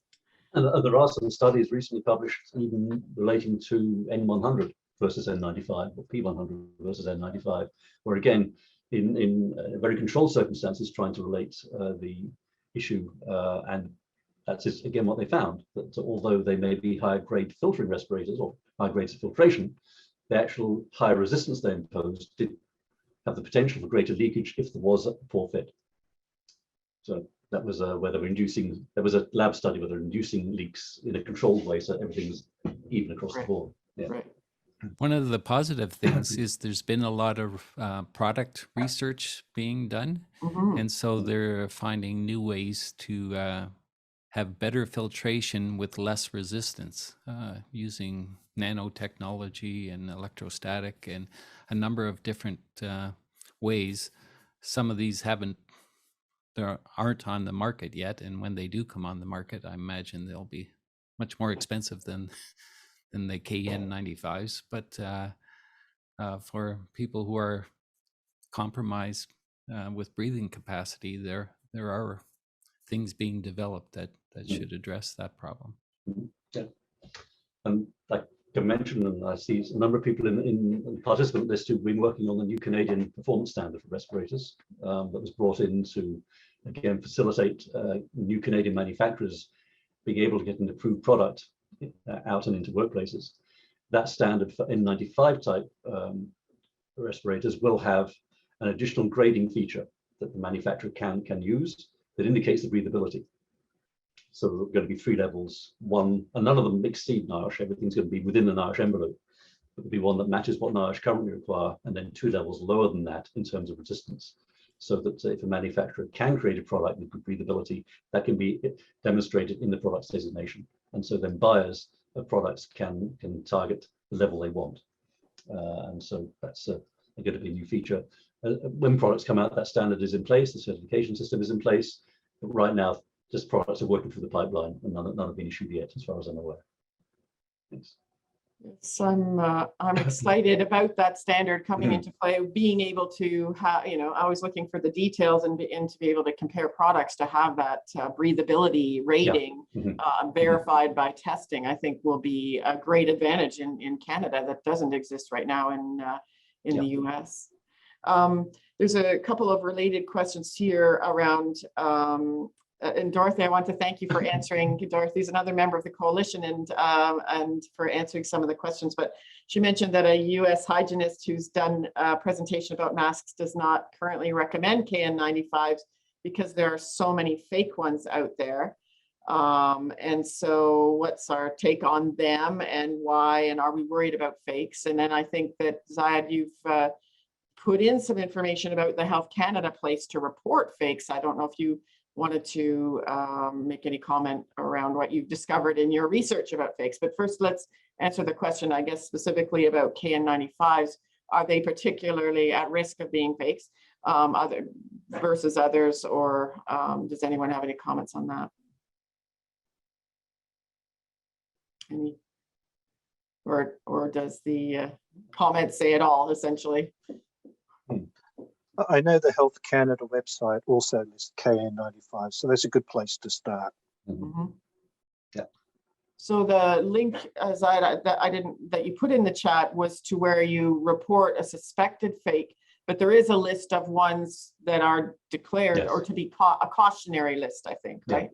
And there are some studies recently published even relating to N100 versus N95, or P100 versus N95, where again, in very controlled circumstances, trying to relate the issue, and that's again what they found, that although they may be higher grade filtering respirators or high grades of filtration, the actual higher resistance they imposed did have the potential for greater leakage if there was a poor fit. So that was where they were inducing, there was a lab study where they're inducing leaks in a controlled way, so everything's even across the board. Yeah. Right. One of the positive things is there's been a lot of product research being done. Mm-hmm. And so they're finding new ways to have better filtration with less resistance using nanotechnology and electrostatic and a number of different ways. Some of these aren't on the market yet. And when they do come on the market, I imagine they'll be much more expensive than the KN95s. But for people who are compromised with breathing capacity, there are things being developed that should address that problem. Yeah. And like I mentioned, and I see a number of people in the participant list who've been working on the new Canadian performance standard for respirators that was brought in to, again, facilitate new Canadian manufacturers being able to get an approved product out and into workplaces. That standard for N95 type respirators will have an additional grading feature that the manufacturer can use that indicates the breathability. So there are going to be 3 levels, and none of them exceed NIOSH. Everything's going to be within the NIOSH envelope. But there'll be one that matches what NIOSH currently require, and then 2 levels lower than that in terms of resistance. So that if a manufacturer can create a product with good breathability, that can be demonstrated in the product's designation. And so then buyers of products can target the level they want. And so that's going to be a new feature. When products come out, that standard is in place, the certification system is in place. But right now, just products are working through the pipeline, and none have been issued yet, as far as I'm aware. Thanks. Yes, I'm excited about that standard coming into play, being able to have, always looking for the details and to be able to compare products to have that breathability rating verified by testing, I think will be a great advantage in Canada that doesn't exist right now in the US. There's a couple of related questions here around and Dorothy, I want to thank you for answering. Dorothy's another member of the coalition and for answering some of the questions. But she mentioned that a US hygienist who's done a presentation about masks does not currently recommend KN95s because there are so many fake ones out there. And so what's our take on them and why, and are we worried about fakes? And then I think that Ziad, you've put in some information about the Health Canada place to report fakes. I don't know if you wanted to make any comment around what you've discovered in your research about fakes, but first let's answer the question, I guess, specifically about KN95s. Are they particularly at risk of being fakes other versus others, or does anyone have any comments on that? Any, or does the comment say it all, essentially? I know the Health Canada website also lists KN95, so that's a good place to start. Mhm. Yeah. So the link, that you put in the chat was to where you report a suspected fake, but there is a list of ones that are declared Yes. or to be a cautionary list, I think, Yeah. right?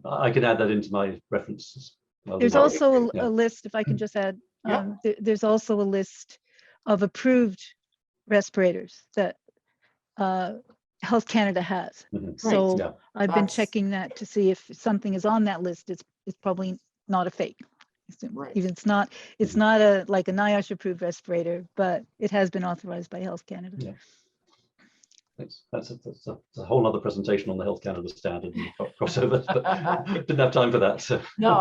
I can add that into my references. There's Well, also yeah. a list, if I can just add, Yeah. there's also a list of approved respirators that Health Canada has. Mhm. So Yeah. I've been That's- checking that to see if something is on that list, it's probably not a fake. Right. Even it's not like a NIOSH approved respirator, but it has been authorized by Health Canada. Yeah. That's a whole other presentation on the Health Canada standard and crossovers, but didn't have time for that. So. No.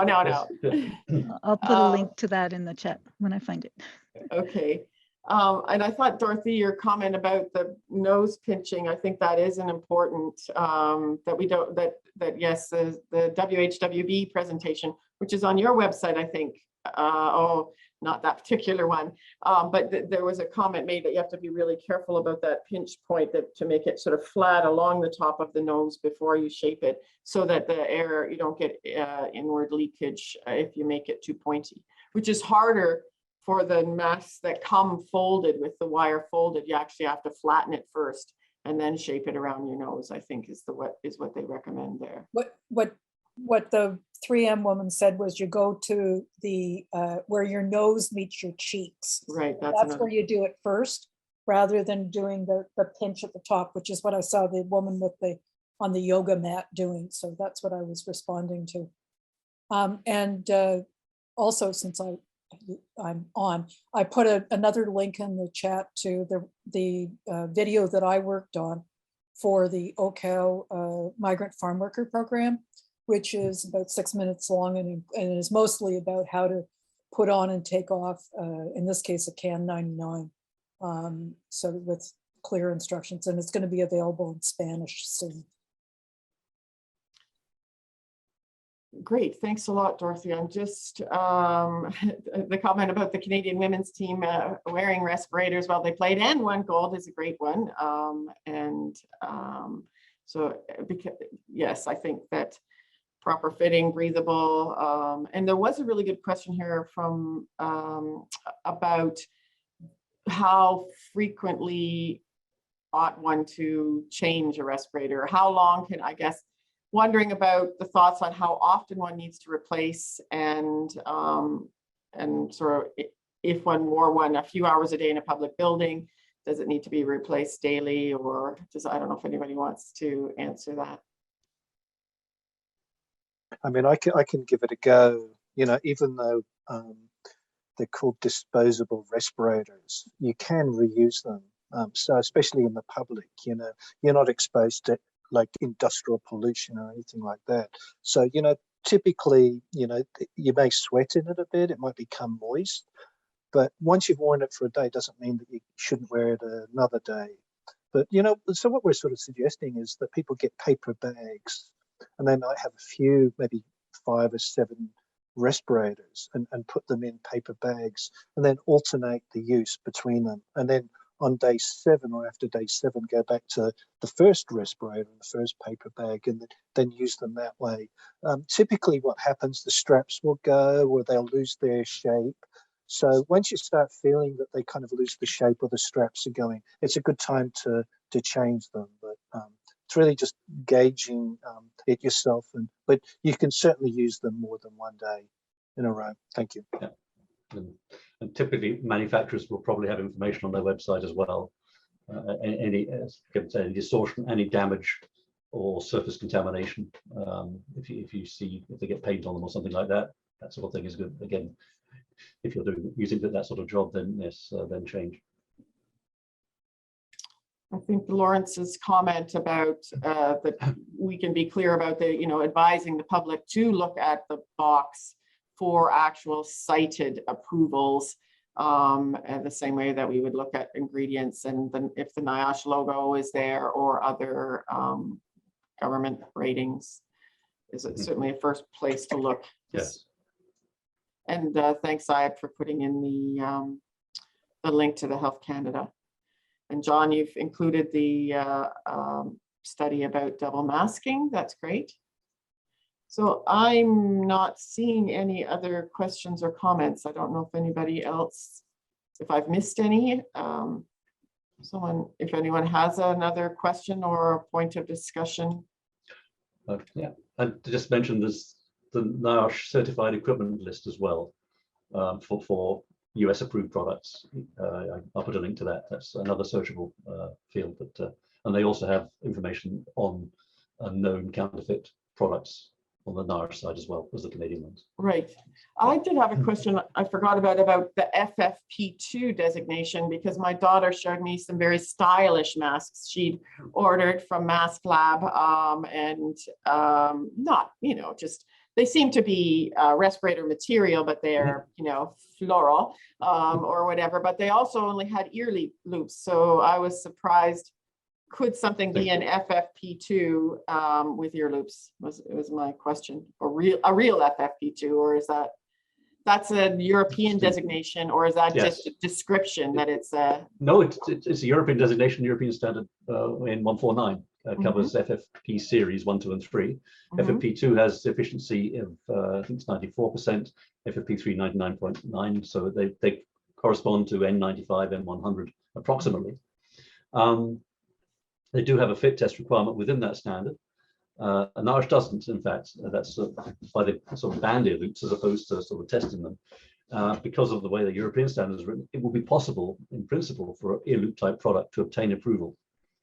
I'll put a link to that in the chat when I find it. Okay. And I thought, Dorothy, your comment about the nose pinching, I think that is an important, that we don't, that yes, the WHWB presentation, which is on your website, I think, not that particular one, but there was a comment made that you have to be really careful about that pinch point, that to make it sort of flat along the top of the nose before you shape it, so that the air, you don't get inward leakage if you make it too pointy, which is harder for the masks that come folded with the wire folded. You actually have to flatten it first and then shape it around your nose, I think is what they recommend there. What the 3M woman said was you go to the where your nose meets your cheeks. Right, That's where you do it first, rather than doing the pinch at the top, which is what I saw the woman with on the yoga mat doing. So that's what I was responding to. And also, since I'm on, I put another link in the chat to the video that I worked on for the OCAL migrant farm worker program, which is about 6 minutes long and is mostly about how to put on and take off, in this case, a KN99. So with clear instructions, and it's going to be available in Spanish soon. Great, thanks a lot, Dorothy. I'm just, the comment about the Canadian women's team wearing respirators while they played and won gold is a great one. So, because, yes, I think that proper fitting, breathable, and there was a really good question here from about how frequently ought one to change a respirator? How long can, I guess, wondering about the thoughts on how often one needs to replace, and sort of if one wore one a few hours a day in a public building, does it need to be replaced daily, or does, I don't know if anybody wants to answer that. I mean, I can give it a go. You know, even though they're called disposable respirators, you can reuse them. So especially in the public, you know, you're not exposed to like industrial pollution or anything like that. So, you know, typically, you know, you may sweat in it a bit, it might become moist, but once you've worn it for a day, doesn't mean that you shouldn't wear it another day. But, you know, so what we're sort of suggesting is that people get paper bags, and they might have a few, maybe 5 or 7 respirators, and put them in paper bags, and then alternate the use between them. And then on day 7 or after day 7, go back to the first respirator and the first paper bag, and then use them that way. Typically what happens, the straps will go, or they'll lose their shape. So once you start feeling that they kind of lose the shape or the straps are going, it's a good time to change them. But it's really just gauging it yourself. But you can certainly use them more than one day in a row. Thank you. Yeah. And typically manufacturers will probably have information on their website as well. Any distortion, any damage or surface contamination. If you see, if they get paint on them or something like that, that sort of thing is good. Again, if you're using that sort of job, then yes, then change. I think Lawrence's comment about that we can be clear about the, advising the public to look at the box for actual cited approvals, the same way that we would look at ingredients, and then if the NIOSH logo is there or other government ratings, is certainly a first place to look. Yes. And thanks, Syed, for putting in the link to the Health Canada. And John, you've included the study about double masking. That's great. So I'm not seeing any other questions or comments. I don't know if anybody else, if I've missed any. If anyone has another question or a point of discussion. Yeah, and to just mention there's the NIOSH certified equipment list as well for US approved products. I'll put a link to that. That's another searchable field. But and they also have information on known counterfeit products on the NIOSH side as well as the Canadian ones. Right. I did have a question I forgot about the FFP2 designation, because my daughter showed me some very stylish masks she'd ordered from Mask Lab, and not, just, they seem to be respirator material, but they're, floral or whatever, but they also only had ear loops. So I was surprised. Could something be an FFP2 with ear loops? Was my question, or a real FFP2, or is that's a European designation, or is that just a description that it's a? No, it's a European designation, European standard in 149 covers FFP series 1, 2, and 3. FFP2 has efficiency of I think it's 94%, FFP3 99.9, so they correspond to N95, N100 approximately. They do have a fit test requirement within that standard. And NIOSH doesn't, in fact. That's why they sort of banned ear loops as opposed to sort of testing them. Because of the way the European standard is written, it will be possible, in principle, for an ear loop type product to obtain approval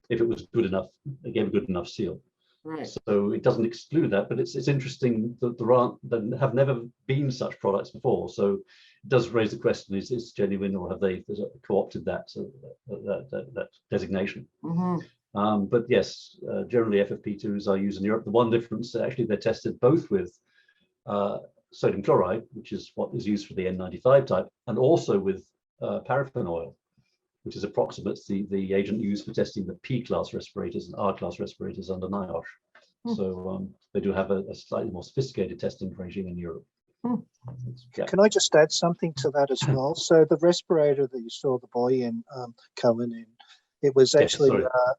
if it was good enough, it gave a good enough seal. Right. So it doesn't exclude that, but it's interesting that there have never been such products before. So it does raise the question: is it genuine, or have they co-opted that designation? But yes, generally FFP2s are used in Europe. The one difference, actually, they're tested both with sodium chloride, which is what is used for the N95 type, and also with paraffin oil, which is approximately the agent used for testing the P-class respirators and R-class respirators under NIOSH. So they do have a slightly more sophisticated testing regime in Europe. Yeah. Can I just add something to that as well? So the respirator that you saw the boy in, Cohen, in, it was actually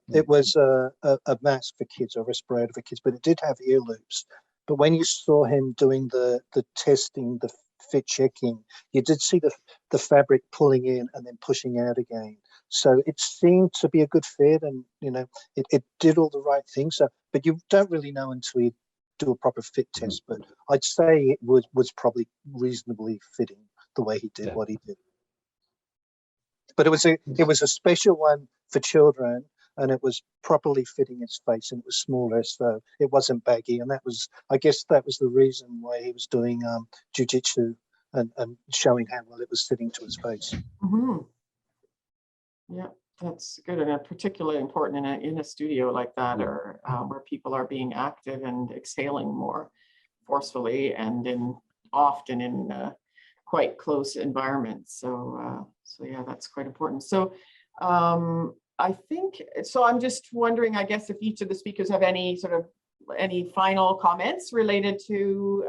it was a mask for kids, or a respirator for kids, but it did have ear loops. But when you saw him doing the testing, the fit checking, you did see the fabric pulling in and then pushing out again. So it seemed to be a good fit, and it did all the right things. So, but you don't really know until you do a proper fit test. But I'd say it was probably reasonably fitting the way he did what he did. But it was a special one for children, and it was properly fitting his face, and it was smaller, so it wasn't baggy. And I guess that was the reason why he was doing jiu-jitsu and showing how well it was fitting to his face. Yeah, that's good, and particularly important in a studio like that, or where people are being active and exhaling more forcefully, and often in quite close environments. So yeah, that's quite important. So I think, so I'm just wondering, I guess, if each of the speakers have any final comments related to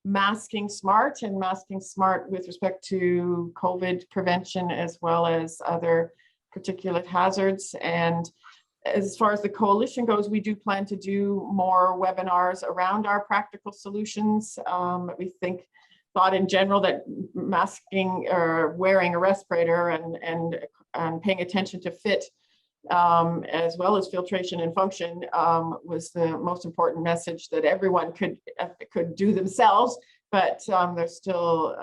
masking smart with respect to COVID prevention, as well as other particulate hazards. And as far as the coalition goes, we do plan to do more webinars around our practical solutions. We thought in general that masking or wearing a respirator and paying attention to fit as well as filtration and function, was the most important message that everyone could do themselves. But there's still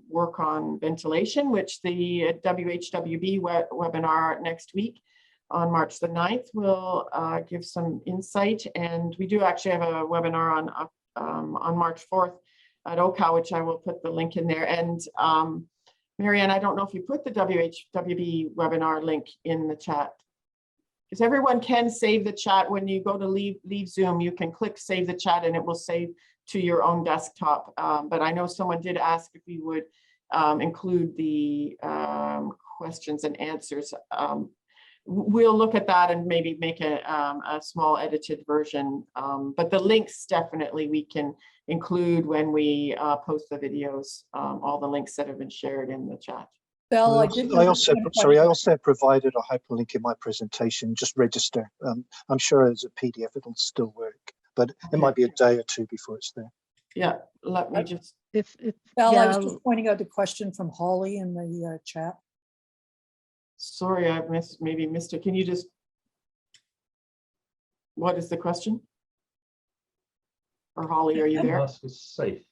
work on ventilation, which the WHWB webinar next week on March the 9th will give some insight. And we do actually have a webinar on March 4th at OCA, which I will put the link in there. And Marianne, I don't know if you put the WHWB webinar link in the chat, because everyone can save the chat. When you go to leave Zoom, you can click save the chat and it will save to your own desktop. But I know someone did ask if we would include the questions and answers. We'll look at that and maybe make a small edited version. But the links definitely we can include when we post the videos, all the links that have been shared in the chat. Belle, I I also provided a hyperlink in my presentation. Just register. I'm sure as a PDF it'll still work, but it might be a day or two before it's there. Yeah, let me just. If Belle, I yeah, was just pointing out the question from Holly in the chat. Sorry, I maybe missed it. Can you just? What is the question? Or Holly, are you there? Mask is safe.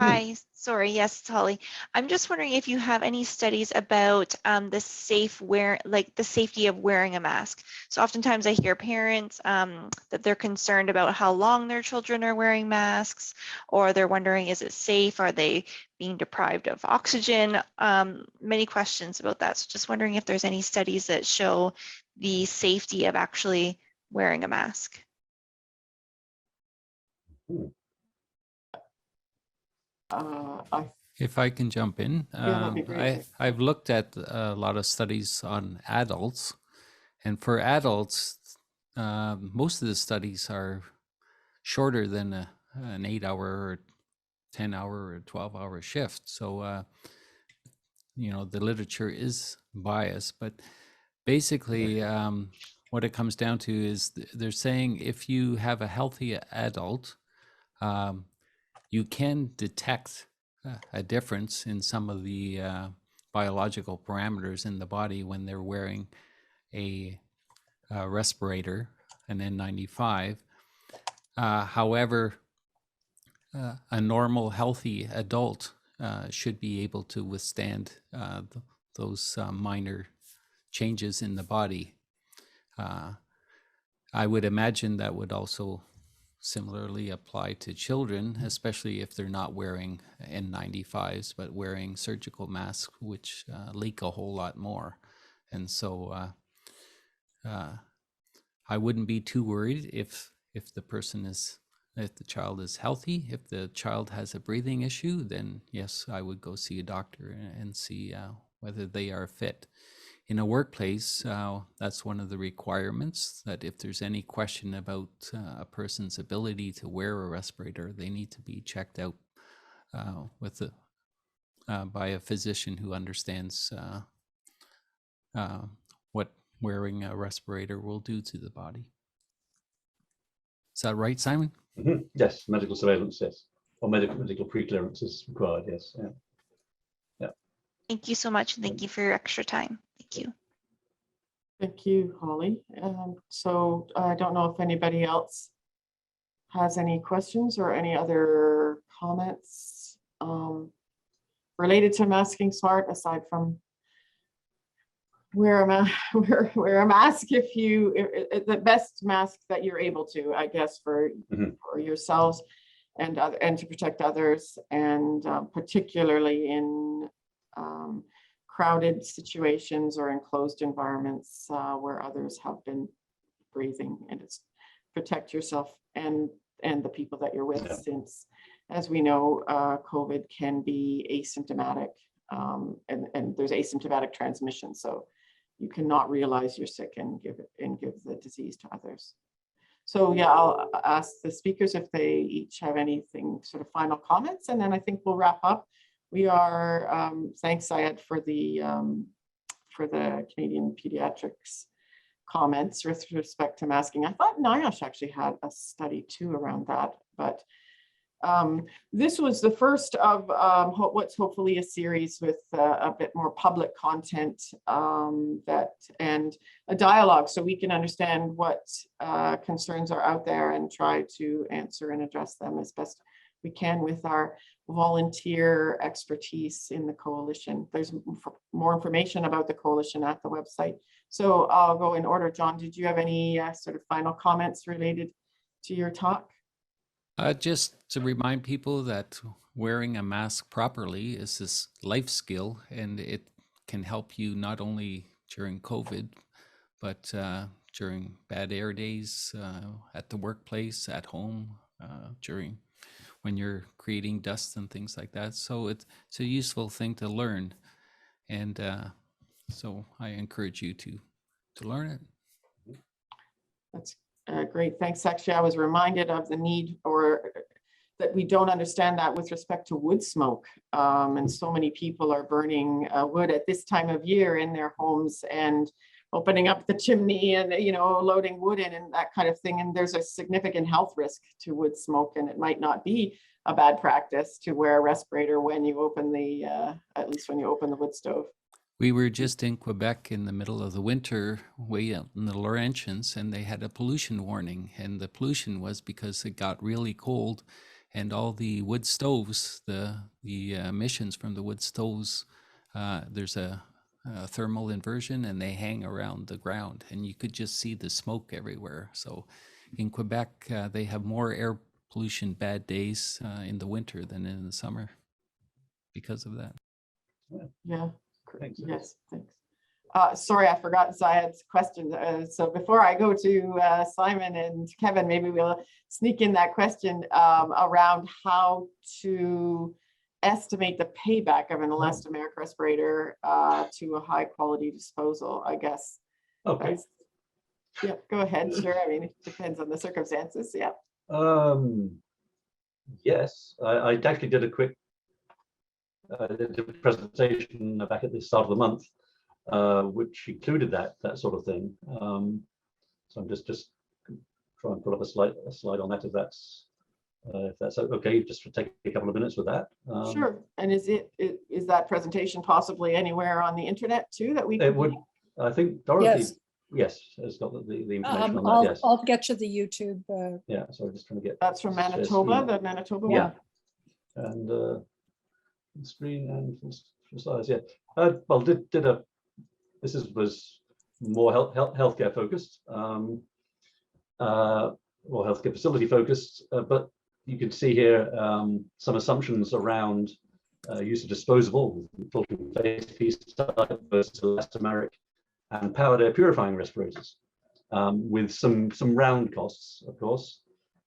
Hi, sorry, yes, it's Holly. I'm just wondering if you have any studies about the safety of wearing a mask. So oftentimes I hear parents that they're concerned about how long their children are wearing masks, or they're wondering, is it safe? Are they being deprived of oxygen? Many questions about that. So just wondering if there's any studies that show the safety of actually wearing a mask. If I can jump in, that'd be great. I've looked at a lot of studies on adults, and for adults, most of the studies are shorter than an 8-hour or 10-hour or 12-hour shift. So, the literature is biased, but basically what it comes down to is they're saying if you have a healthy adult, you can detect a difference in some of the biological parameters in the body when they're wearing a respirator, an N95. However, a normal, healthy adult should be able to withstand those minor changes in the body. I would imagine that would also similarly apply to children, especially if they're not wearing N95s, but wearing surgical masks, which leak a whole lot more. And so I wouldn't be too worried if the child is healthy. If the child has a breathing issue, then yes, I would go see a doctor and see whether they are fit. In a workplace, that's one of the requirements, that if there's any question about a person's ability to wear a respirator, they need to be checked out by a physician who understands what wearing a respirator will do to the body. Is that right, Simon? Mm-hmm. Yes, medical surveillance, yes. Or medical pre-clearance is required, yes. Yeah. Thank you so much, and thank you for your extra time. Thank you. Thank you, Holly. So I don't know if anybody else has any questions or any other comments related to Masking Smart, aside from wear a mask if the best mask that you're able to, I guess, for yourselves and to protect others, and particularly in crowded situations or enclosed environments where others have been breathing, and it's protect yourself and the people that you're with, since, as we know, COVID can be asymptomatic, and there's asymptomatic transmission, so you cannot realize you're sick and give the disease to others. So yeah, I'll ask the speakers if they each have anything, sort of final comments, and then I think we'll wrap up. We are, thanks Syed for the Canadian Pediatrics comments with respect to masking. I thought NIOSH actually had a study too around that, but This was the first of what's hopefully a series with a bit more public content and a dialogue, so we can understand what concerns are out there and try to answer and address them as best we can with our volunteer expertise in the coalition. There's more information about the coalition at the website. So I'll go in order. John, did you have any sort of final comments related to your talk? Just to remind people that wearing a mask properly is this life skill, and it can help you not only during COVID, but during bad air days, at the workplace, at home, when you're creating dust and things like that. So it's a useful thing to learn. And so I encourage you to learn it. That's great. Thanks. Actually, I was reminded of the need, or that we don't understand that with respect to wood smoke. And so many people are burning wood at this time of year in their homes and opening up the chimney and, you know, loading wood in and that kind of thing. And there's a significant health risk to wood smoke, and it might not be a bad practice to wear a respirator when you open the, at least when you open the wood stove. We were just in Quebec in the middle of the winter, way out in the Laurentians, and they had a pollution warning. And the pollution was because it got really cold, and all the wood stoves, the emissions from the wood stoves, there's a thermal inversion, and they hang around the ground, and you could just see the smoke everywhere. So in Quebec, they have more air pollution bad days in the winter than in the summer because of that. Yeah. Thanks. Yes, thanks. Sorry, I forgot Zayed's question. So before I go to Simon and Kevin, maybe we'll sneak in that question around how to estimate the payback of an elastomeric respirator to a high quality disposal, I guess. Okay. Yeah, go ahead. Sure. I mean, it depends on the circumstances. Yeah. Yes, I actually did a quick presentation back at the start of the month, which included that sort of thing. So I'm just try and put up a slide on that if that's okay. Just to take a couple of minutes with that. Sure. And is that presentation possibly anywhere on the internet too that we can? It would. I think Dorothy. Yes. Yes, has got the information on that. Yes. I'll get you the YouTube. Yeah. So I'm just trying to get. That's from Manitoba. The Manitoba one. Yeah. And. Screen and full size, yeah. Well, this was more healthcare focused, or healthcare facility focused, but you can see here some assumptions around use of disposable filtering face piece type versus elastomeric and powered air purifying respirators, with some round costs, of course,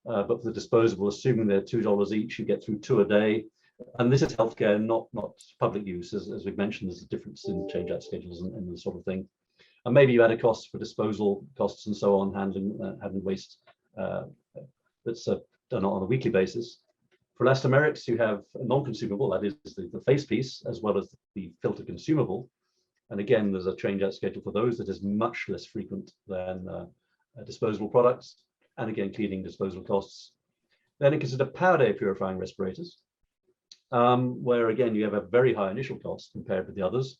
but for the disposable, assuming they're $2 each, you get through 2 a day. And this is healthcare, not public use. As we've mentioned, there's a difference in change-out schedules and the sort of thing. And maybe you add a cost for disposal costs and so on, handling waste that's done on a weekly basis. For elastomerics, you have a non-consumable, that is the face piece, as well as the filter consumable. And again, there's a change-out schedule for those that is much less frequent than disposable products. And again, cleaning disposal costs. Then you consider powered air purifying respirators, where again you have a very high initial cost compared with the others,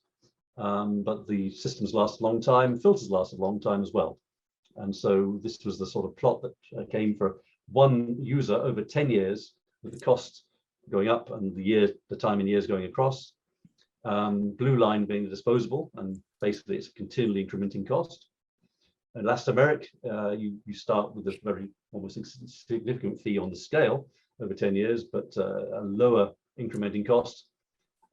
but the systems last a long time, filters last a long time as well. And so this was the sort of plot that came for one user over 10 years, with the cost going up and the time in years going across. Blue line being the disposable, and basically it's a continually incrementing cost. Elastomeric, you start with a very almost significant fee on the scale over 10 years, but a lower incrementing cost.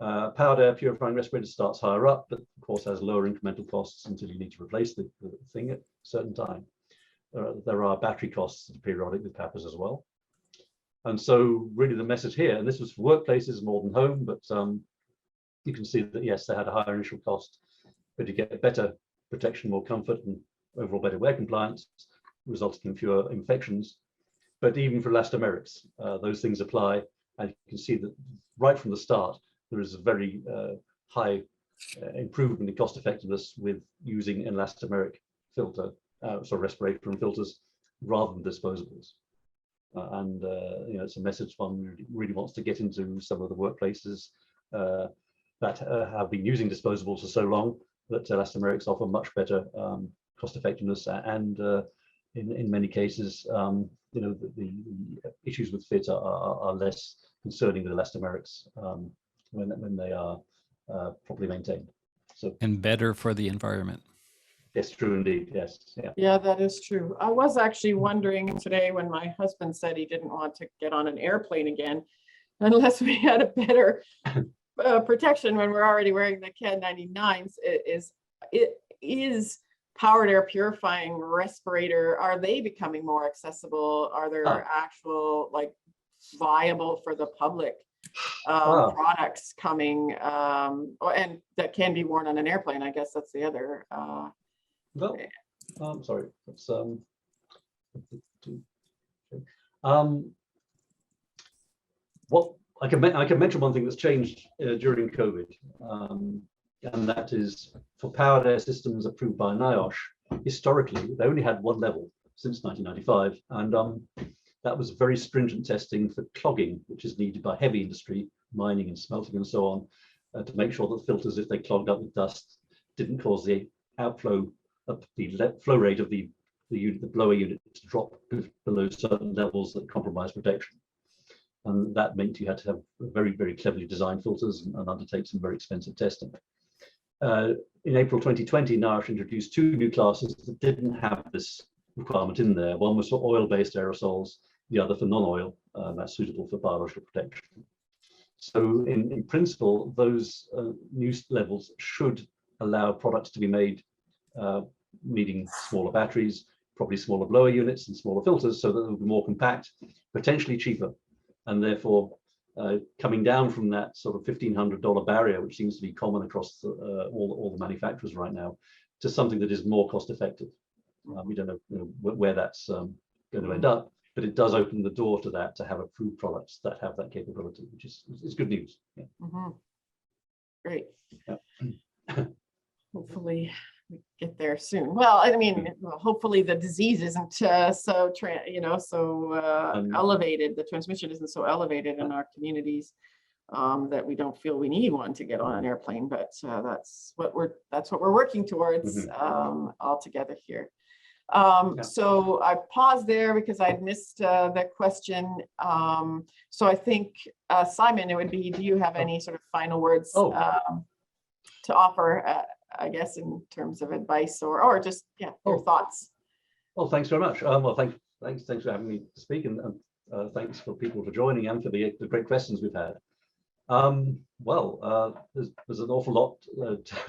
Powered air purifying respirator starts higher up, but of course has lower incremental costs until you need to replace the thing at a certain time. There are battery costs periodic with PAPRs as well. And so really the message here, and this was for workplaces more than home, but you can see that yes, they had a higher initial cost, but you get better protection, more comfort, and overall better wear compliance, resulting in fewer infections. But even for elastomerics, those things apply. And you can see that right from the start, there is a very high improvement in cost effectiveness with using an elastomeric filter, respirator and filters, rather than disposables. and it's a message one really wants to get into some of the workplaces that have been using disposables for so long, that elastomerics offer much better cost effectiveness, and in many cases, the issues with fit are less concerning with elastomerics when they are properly maintained. So, And better for the environment. yes, true indeed. Yes, yeah. Yeah, that is true. I was actually wondering today when my husband said he didn't want to get on an airplane again unless we had a better protection when we're already wearing the KN99s. Is powered air purifying respirator, are they becoming more accessible? Are there actual like viable for the public products coming and that can be worn on an airplane? I guess that's the other Well, I'm sorry. It's what I can mention one thing that's changed during COVID, and that is for powered air systems approved by NIOSH. Historically, they only had one level since 1995, and that was very stringent testing for clogging, which is needed by heavy industry, mining and smelting and so on, to make sure that filters, if they clogged up with dust, didn't cause the outflow of the flow rate of the blower unit to drop below certain levels that compromise protection. And that meant you had to have very, very cleverly designed filters and undertake some very expensive testing. In April 2020, NIOSH introduced two new classes that didn't have this requirement in there. One was for oil-based aerosols, the other for non-oil, that's suitable for biological protection. So in principle, those new levels should allow products to be made needing smaller batteries, probably smaller blower units and smaller filters, so that they'll be more compact, potentially cheaper, and therefore coming down from that sort of $1,500 barrier, which seems to be common across all the manufacturers right now, to something that is more cost effective. We don't know, where that's going to end up, but it does open the door to that, to have approved products that have that capability, which is good news. Yeah. Great. Yeah. Hopefully we get there soon. Well, I mean, hopefully the disease isn't so elevated. The transmission isn't so elevated in our communities that we don't feel we need one to get on an airplane. But that's what we're working towards all together here. So I paused there because I'd missed the question. So I think Simon, it would be, do you have any sort of final words to offer? I guess in terms of advice or just your thoughts. Well, thanks very much. Well, thanks for having me speak, and thanks for people for joining and for the great questions we've had. There's an awful lot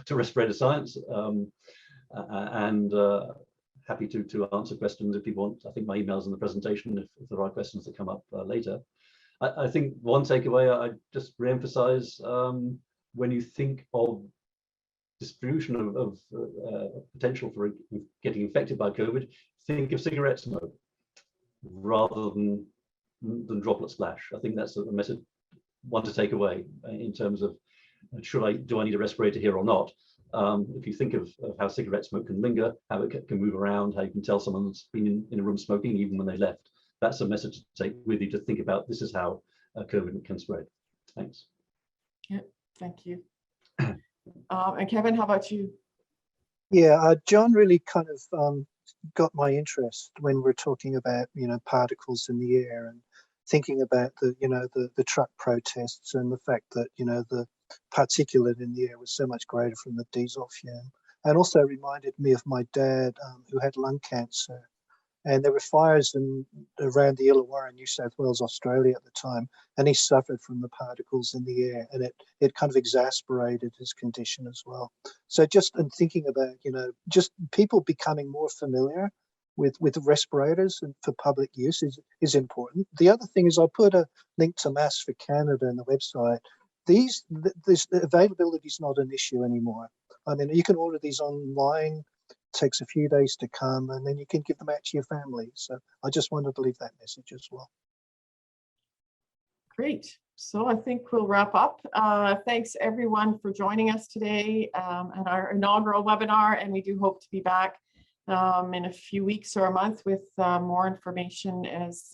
to respirator science, and happy to answer questions if people want. I think my email's in the presentation if there are questions that come up later. I think one takeaway I just re-emphasize, when you think of distribution of potential for getting infected by COVID, think of cigarette smoke rather than droplet splash. I think that's a message one to take away in terms of do I need a respirator here or not? If you think of how cigarette smoke can linger, how it can move around, how you can tell someone's been in a room smoking even when they left, that's a message to take with you, to think about this is how COVID can spread. Thanks. Yeah, thank you. And Kevin, how about you? Yeah, John really kind of got my interest when we're talking about, particles in the air, and thinking about the truck protests and the fact that, the particulate in the air was so much greater from the diesel fume, and also reminded me of my dad who had lung cancer. And there were fires around the Illawarra, New South Wales, Australia at the time, and he suffered from the particles in the air, and it kind of exacerbated his condition as well. So just in thinking about, just people becoming more familiar with respirators and for public use is important. The other thing is I put a link to Masks for Canada in the website. This availability is not an issue anymore. I mean, you can order these online. Takes a few days to come, and then you can give them out to your family. So I just wanted to leave that message as well. Great. So I think we'll wrap up. Thanks everyone for joining us today at our inaugural webinar, and we do hope to be back in a few weeks or a month with more information as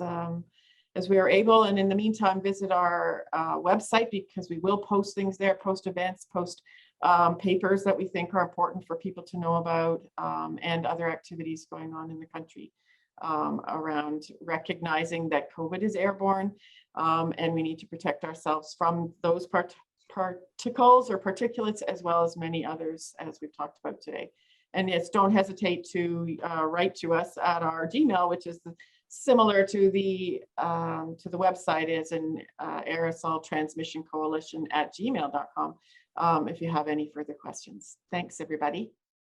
as we are able. And in the meantime, visit our website, because we will post things there, post events, post papers that we think are important for people to know about, and other activities going on in the country around recognizing that COVID is airborne, and we need to protect ourselves from those particles or particulates, as well as many others, as we've talked about today. And yes, don't hesitate to write to us at our Gmail, which is similar to the website, is an aerosol transmission coalition at gmail.com, if you have any further questions. Thanks, everybody.